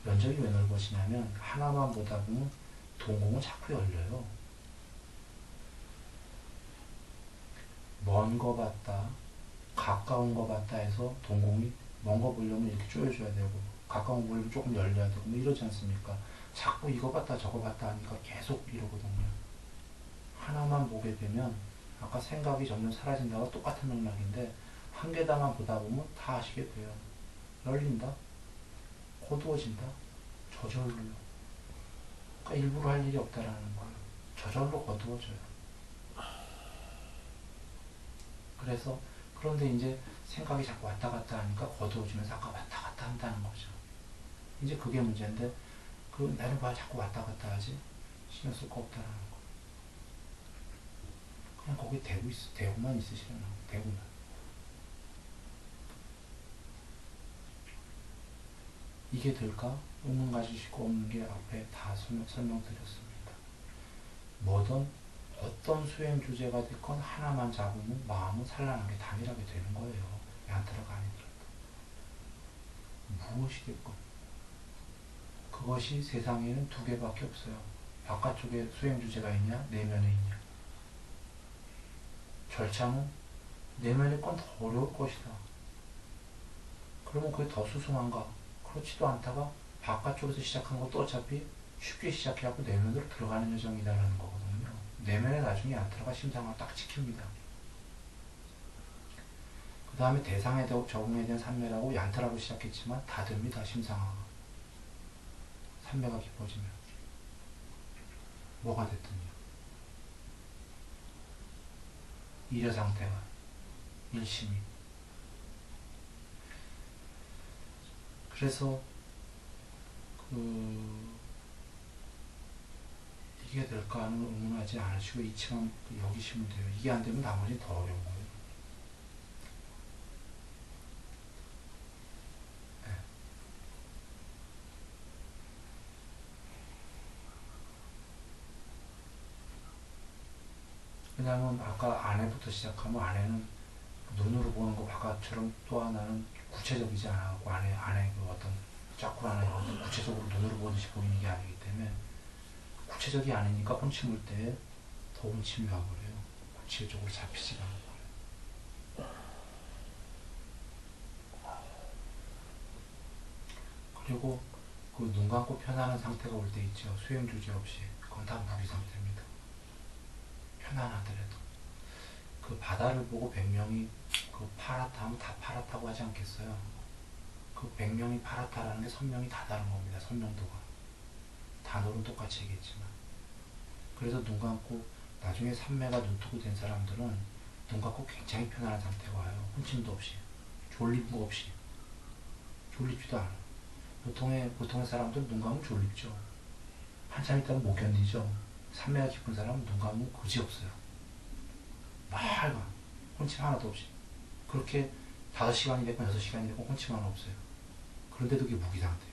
면적이 왜 넓어지냐면 하나만 보다 보면 동공은 자꾸 열려요. 먼 거 봤다, 가까운 거 봤다 해서 동공이 먼 거 보려면 이렇게 조여줘야 되고 가까운 거 보려면 조금 열려야 되고 뭐 이러지 않습니까? 자꾸 이거 봤다 저거 봤다 하니까 계속 이러거든요. 하나만 보게 되면 아까 생각이 점점 사라진다가 똑같은 맥락인데 한 개다만 보다 보면 다 아시게 돼요. 열린다, 거두어진다, 저절로. 그러니까 일부러 할 일이 없다라는 거예요. 저절로 거두어져요. 그래서 그런데 이제 생각이 자꾸 왔다 갔다 하니까 거두어지면서 아까 왔다 갔다 한다는 거죠. 이제 그게 문제인데 그 나는 왜 자꾸 왔다 갔다 하지? 신경 쓸 거 없다라는 거. 그냥 거기 대고만 있으시라는 거. 대고만. 이게 될까? 의문 가지시고 없는 게 앞에 다 설명드렸습니다. 뭐든 어떤 수행 주제가 됐건 하나만 잡으면 마음은 산란하게 단일하게 되는 거예요. 얀트라가 아니더라도. 무엇이 됐건. 그것이 세상에는 두 개밖에 없어요. 바깥쪽에 수행 주제가 있냐, 내면에 있냐. 절차는 내면의 건 더 어려울 것이다. 그러면 그게 더 수승한가? 그렇지도 않다가 바깥쪽에서 시작한 것도 어차피 쉽게 시작해갖고 내면으로 들어가는 여정이다라는 거거든요. 내면에 나중에 얀트라가 심상을 딱 지킵니다. 그 다음에 대상에 적응에 대한 산매라고 얀트라로 시작했지만 다 됩니다. 심상화가. 산매가 깊어지면. 뭐가 됐든요. 일여 상태가. 일심이. 그래서 이게 될까 하는 의문하지 않으시고 이치만 여기시면 돼요. 이게 안 되면 나머지 더 어려운 거예요. 네. 왜냐하면 아까 안에부터 시작하면 안에는 눈으로 보는 거 바깥처럼 또 하나는 구체적이지 않아갖고 안에 그 어떤 짜kur 하나 이런 건 구체적으로 눈으로 보듯이 보이는 게 아니기 때문에 구체적이 아니니까 혼침 올 때 더 혼침이 와버려요. 구체적으로 잡히지가 않고. 그리고 그 눈 감고 편안한 상태가 올 때 있죠. 수행 주제 없이. 그건 다 무기 상태입니다. 편안하더라도. 그 바다를 보고 100명이 그 파랗다 하면 다 파랗다고 하지 않겠어요? 그 그 100명이 파랗다라는 게 선명이 다 다른 겁니다. 선명도가. 단어로 똑같이 얘기했지만. 그래서 눈 감고 나중에 산매가 눈뜨고 된 사람들은 눈 감고 굉장히 편안한 상태가 와요. 혼침도 없이. 졸린 거 없이. 졸립지도 않아. 보통의 사람들은 눈 감으면 졸립죠. 한참 있다가 못 견디죠. 산매가 깊은 사람은 눈 감으면 그지없어요. 맑아. 혼침 하나도 없이. 그렇게 5시간이 됐건 6시간이 됐건 혼침 하나 없어요. 그런데도 그게 무기 상태예요.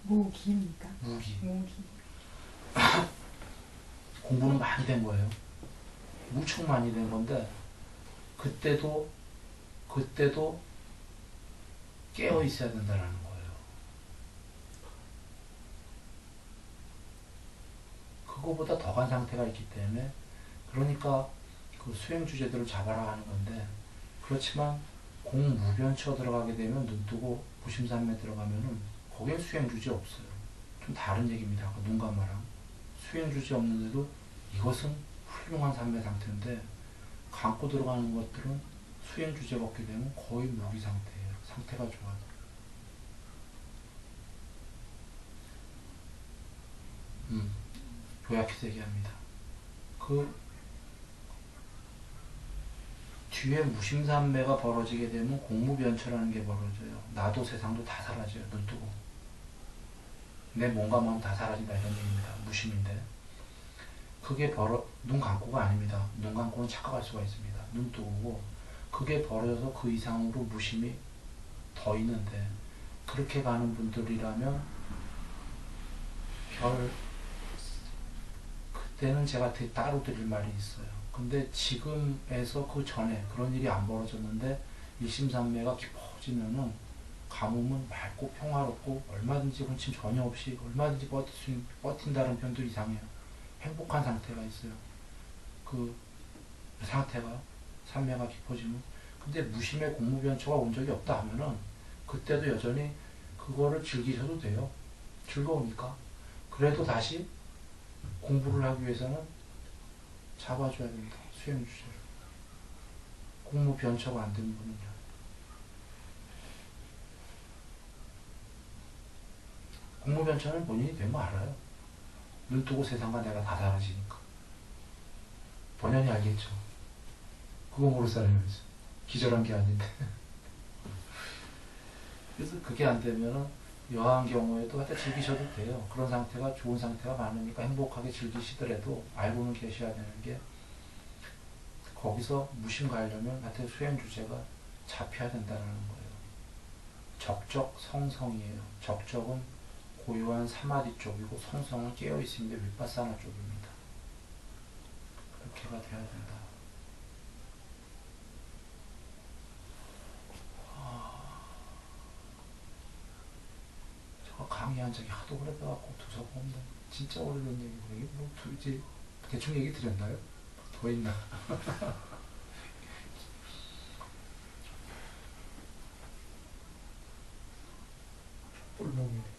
무기입니까? 무기. 무기. 공부는 많이 된 거예요. 무척 많이 된 건데 그때도 깨어 있어야 된다는 거예요. 그거보다 더한 상태가 있기 때문에 그러니까 그 수행 주제들을 잡아라 하는 건데 그렇지만 공무변처 들어가게 되면 눈 뜨고 무심산매 들어가면은 거기에 수행 주제 없어요. 좀 다른 얘기입니다. 아까 눈 감아랑 수행 주제 없는데도 이것은 훌륭한 산매 상태인데 감고 들어가는 것들은 수행 주제가 없게 되면 거의 무기 상태예요. 상태가 좋아요. 요약해서 얘기합니다. 그 뒤에 무심산매가 벌어지게 되면 공무변처라는 게 벌어져요. 나도 세상도 다 사라져요. 눈 뜨고. 내 몸과 마음 다 사라진다 이런 얘기입니다. 무심인데. 그게 눈 감고가 아닙니다. 눈 감고는 착각할 수가 있습니다. 눈 뜨고 그게 벌어져서 그 이상으로 무심이 더 있는데 그렇게 가는 분들이라면 그때는 제가 따로 드릴 말이 있어요. 근데 지금에서 그 전에 그런 일이 안 벌어졌는데 일심산매가 깊어지면은 가뭄은 맑고 평화롭고 얼마든지 혼침 전혀 없이 얼마든지 버틴다는 표현도 이상해요. 행복한 상태가 있어요. 그 상태가 산매가 깊어지면 근데 무심의 공무변처가 온 적이 없다 하면은 그때도 여전히 그거를 즐기셔도 돼요. 즐거우니까. 그래도 다시 공부를 하기 위해서는 잡아줘야 됩니다. 수행 주제를. 공무변처가 안 되는 분은요. 공무변처는 본인이 되면 알아요. 눈 뜨고 세상과 내가 다 사라지니까. 본연이 알겠죠. 그거 모를 사람이죠. 기절한 게 아닌데. 그래서 그게 안 되면은 여한 경우에도 하여튼 즐기셔도 돼요. 그런 상태가 좋은 상태가 많으니까 행복하게 즐기시더라도 알고는 계셔야 되는 게 거기서 무심 가려면 하여튼 수행 주제가 잡혀야 된다는 거예요. 적적 성성이에요. 적적은 고요한 사마디 쪽이고 성성은 깨어있음인데 윗바사나 쪽입니다. 그렇게가 돼야 된다. 제가 강의한 적이 하도 오래돼갖고 두서가 없네. 진짜 오래된 얘기고 이게 뭐 이제 대충 얘기 드렸나요? 더 있나? 뿔목입니다.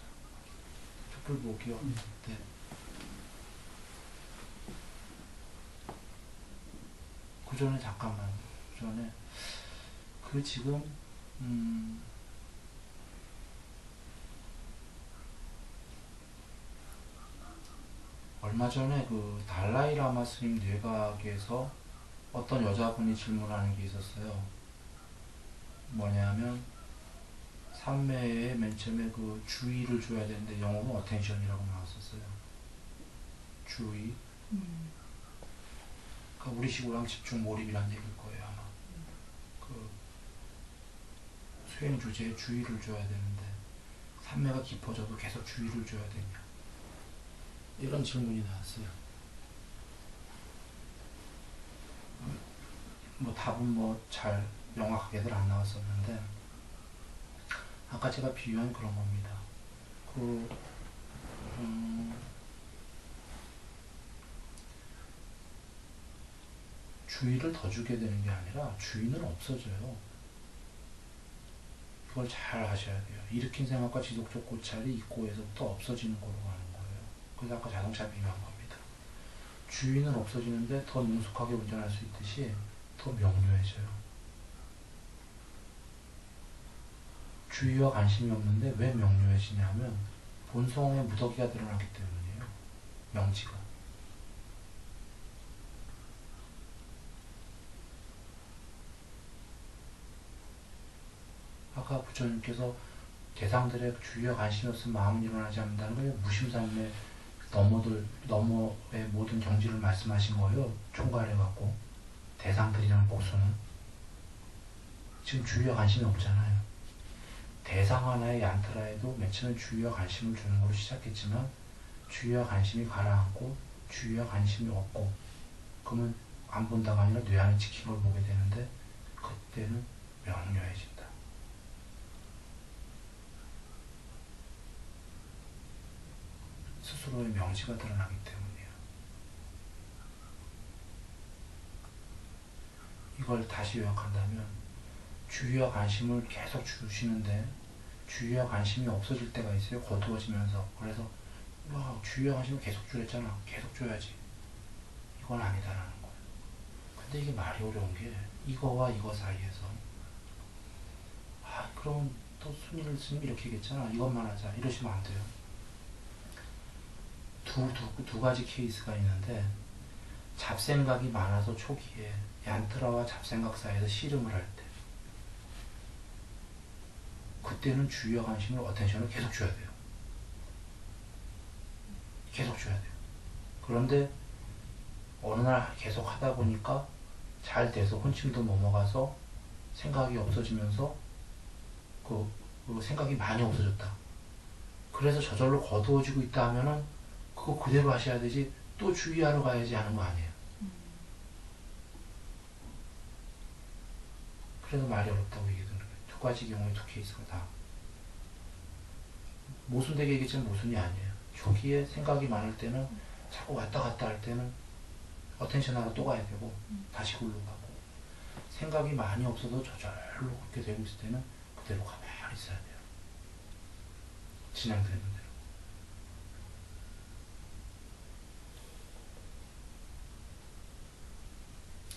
촛불복이요? 네. 그 전에 잠깐만. 그 전에 그 지금 얼마 전에 그 달라이 라마 스님 뇌각에서 어떤 여자분이 질문하는 게 있었어요. 뭐냐면 삼매에 맨 처음에 그 주의를 줘야 되는데 영어로 어텐션이라고 나왔었어요. 주의. 그러니까 우리식으로 하면 집중 몰입이라는 얘기일 거예요 아마. 그 수행 주제에 주의를 줘야 되는데 삼매가 깊어져도 계속 주의를 줘야 되냐 이런 질문이 나왔어요. 뭐 답은 뭐 잘 명확하게들 안 나왔었는데 아까 제가 비유한 그런 겁니다. 주의를 더 주게 되는 게 아니라 주의는 없어져요. 그걸 잘 아셔야 돼요. 일으킨 생각과 지속적 고찰이 입고에서부터 없어지는 걸로 가는 거예요. 그래서 아까 자동차 비유한 겁니다. 주의는 없어지는데 더 능숙하게 운전할 수 있듯이 더 명료해져요. 주의와 관심이 없는데 왜 명료해지냐면 본성의 무더기가 드러나기 때문이에요. 명지가. 아까 부처님께서 대상들의 주의와 관심이 없으면 마음은 일어나지 않는다는 걸 무심삼의 너머의 모든 경지를 말씀하신 거예요. 총괄해갖고 대상들이라는 복수는 지금 주의와 관심이 없잖아요. 대상 하나의 얀트라에도 맨 처음에 주의와 관심을 주는 걸로 시작했지만 주의와 관심이 가라앉고 주의와 관심이 없고 그러면 안 본다가 아니라 뇌 안에 찍힌 걸 보게 되는데 그때는 명료해진다. 스스로의 명시가 드러나기 때문이에요. 이걸 다시 요약한다면 주의와 관심을 계속 주시는데 주의와 관심이 없어질 때가 있어요. 거두어지면서. 그래서 주의와 관심을 계속 주랬잖아. 계속 줘야지. 이건 아니다라는 거예요. 근데 이게 말이 어려운 게 이거와 이거 사이에서 그럼 또 순위를 쓰면 이렇게 얘기했잖아. 이것만 하자. 이러시면 안 돼요. 두 가지 케이스가 있는데 잡생각이 많아서 초기에 얀트라와 잡생각 사이에서 씨름을 할 때 그때는 주의와 관심을 어텐션을 계속 줘야 돼요. 계속 줘야 돼요. 그런데 어느 날 계속 하다 보니까 잘 돼서 혼침도 넘어가서 생각이 없어지면서 그 생각이 많이 없어졌다. 그래서 저절로 거두어지고 있다 하면은 그거 그대로 하셔야 되지 또 주의하러 가야지 하는 거 아니에요. 그래서 말이 어렵다고 얘기하는 거예요. 두 가지 경우에 두 케이스가 다. 모순되게 얘기했지만 모순이 아니에요. 초기에 생각이 많을 때는 자꾸 왔다 갔다 할 때는 어텐션하러 또 가야 되고 다시 굴러 가고 생각이 많이 없어도 저절로 그렇게 되고 있을 때는 그대로 가만히 있어야 돼요. 진행되는 대로.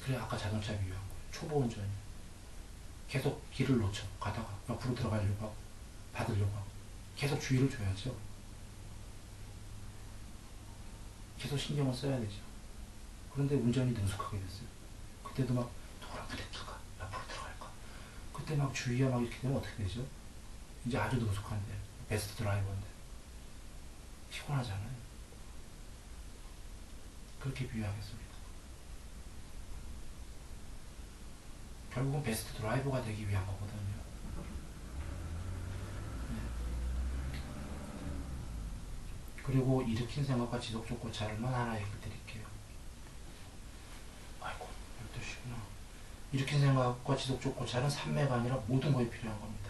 그래 아까 자동차 비유한 거예요. 초보 운전이 계속 길을 놓쳐 가다가 옆으로 들어가려고 하고 받으려고 하고 계속 주의를 줘야죠. 계속 신경을 써야 되죠. 그런데 운전이 능숙하게 됐어요. 그때도 막 노란 불에 들어가 옆으로 들어갈까 그때 막 주의가 막 이렇게 되면 어떻게 되죠? 이제 아주 능숙한데 베스트 드라이버인데 피곤하잖아요. 그렇게 비유하겠습니다. 결국은 베스트 드라이버가 되기 위한 거거든요. 네. 그리고 일으킨 생각과 지속적 고찰만 하나 얘기 드릴게요. 아이고 12시구나. 일으킨 생각과 지속적 고찰은 산매가 아니라 모든 거에 필요한 겁니다.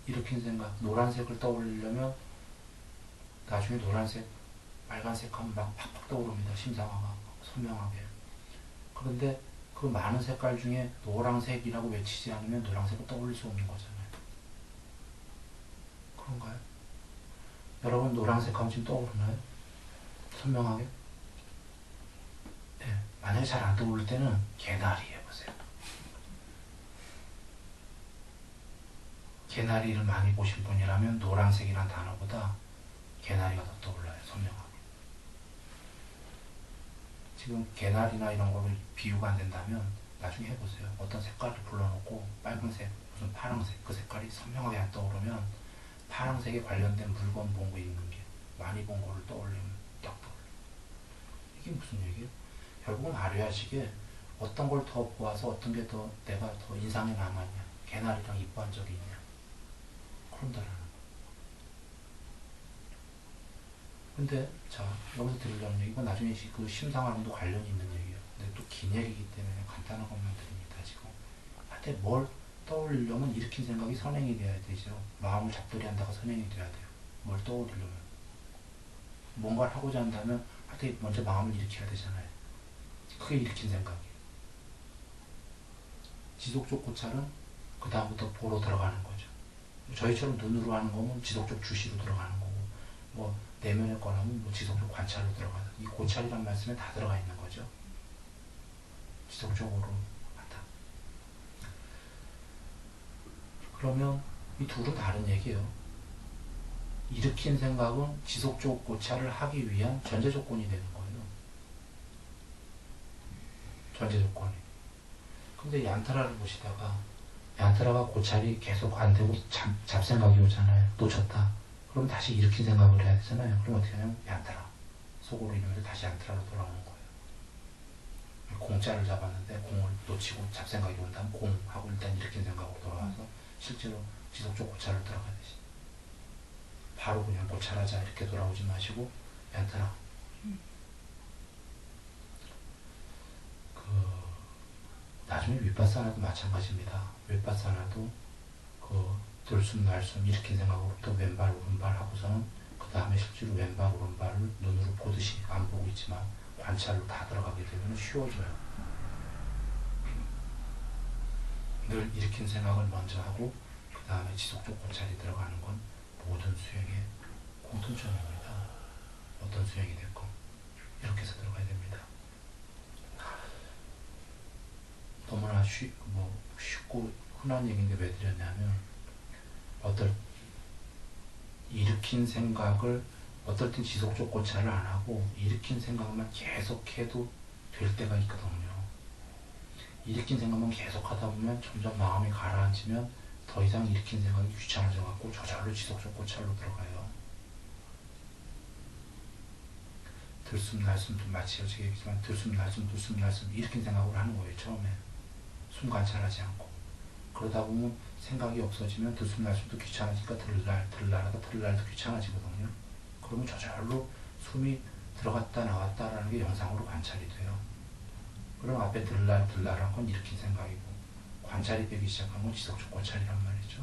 일으킨 생각, 노란색을 떠올리려면 나중에 노란색, 빨간색 하면 막 팍팍 떠오릅니다. 심상화가 선명하게. 그런데 그 많은 색깔 중에 노란색이라고 외치지 않으면 노란색을 떠올릴 수 없는 거잖아요. 그런가요? 여러분 노란색 하면 지금 떠오르나요? 선명하게? 네. 만약에 잘 안 떠오를 때는 개나리 해보세요. 개나리를 많이 보신 분이라면 노란색이란 단어보다 개나리가 더 떠올라요. 선명하게. 지금 개나리나 이런 거를 비유가 안 된다면 나중에 해보세요. 어떤 색깔을 불러놓고 빨간색, 무슨 파란색 그 색깔이 선명하게 안 떠오르면 파란색에 관련된 물건 본 거 있는 게 많이 본 거를 떠올리면 딱 떠올려요. 이게 무슨 얘기예요? 결국은 아류야식에 어떤 걸 더 보아서 어떤 게 더 내가 더 인상에 남았냐 개나리랑 이뻐한 적이 있냐 그런다라는 거. 근데 자 여기서 들으려는 얘기가 나중에 그 심상화랑도 관련이 있는 얘기예요. 근데 또 긴 얘기이기 때문에 간단한 것만 드립니다. 지금 하여튼 뭘 떠올리려면 일으킨 생각이 선행이 돼야 되죠. 마음을 잡들이 한다가 선행이 돼야 돼요. 뭘 떠올리려면 뭔가를 하고자 한다면 하여튼 먼저 마음을 일으켜야 되잖아요. 그게 일으킨 생각이에요. 지속적 고찰은 그 다음부터 보러 들어가는 거죠. 저희처럼 눈으로 하는 거면 지속적 주시로 들어가는 거고 뭐 내면의 거라면 뭐 지속적 관찰로 들어가는 이 고찰이란 말씀에 다 들어가 있는 거죠. 지속적으로 한다. 그러면 이 둘은 다른 얘기예요. 일으킨 생각은 지속적 고찰을 하기 위한 전제 조건이 되는 거예요. 전제 조건이. 근데 얀타라를 보시다가 얀타라가 고찰이 계속 안 되고 잡생각이 오잖아요. 놓쳤다. 그럼 다시 일으킨 생각을 해야 되잖아요. 그럼 어떻게 하냐면 얀타라. 속으로 이러면서 다시 얀타라로 돌아오는 거예요. 공짜를 잡았는데 공을 놓치고 잡생각이 온다면 공하고 일단 일으킨 생각으로 돌아와서 실제로 지속적 고찰을 들어가듯이 바로 그냥 고찰하자 이렇게 돌아오지 마시고 얀타라. 나중에 윗바사나도 마찬가지입니다. 윗바사나도 들숨 날숨 일으킨 생각으로부터 왼발 오른발 하고서는 그 다음에 실제로 왼발 오른발을 눈으로 보듯이 안 보고 있지만 관찰로 다 들어가게 되면 쉬워져요. 늘 일으킨 생각을 먼저 하고 그 다음에 지속적 관찰이 들어가는 건 모든 수행의 공통점입니다. 어떤 수행이 됐건 이렇게 해서 들어가야 됩니다. 너무나 쉽고 흔한 얘기인데 왜 드렸냐면 일으킨 생각을 어떨 땐 지속적 고찰을 안 하고 일으킨 생각만 계속해도 될 때가 있거든요. 일으킨 생각만 계속 하다 보면 점점 마음이 가라앉으면 더 이상 일으킨 생각이 귀찮아져 갖고 저절로 지속적 고찰로 들어가요. 들숨 날숨 마치 어제 얘기했지만 들숨 날숨 일으킨 생각으로 하는 거예요. 처음에 숨 관찰하지 않고 그러다 보면 생각이 없어지면 들숨 날숨도 귀찮아지니까 들날도 귀찮아지거든요. 그러면 저절로 숨이 들어갔다 나왔다라는 게 영상으로 관찰이 돼요. 그럼 앞에 들날한 건 일으킨 생각이고 관찰이 되기 시작한 건 지속적 관찰이란 말이죠.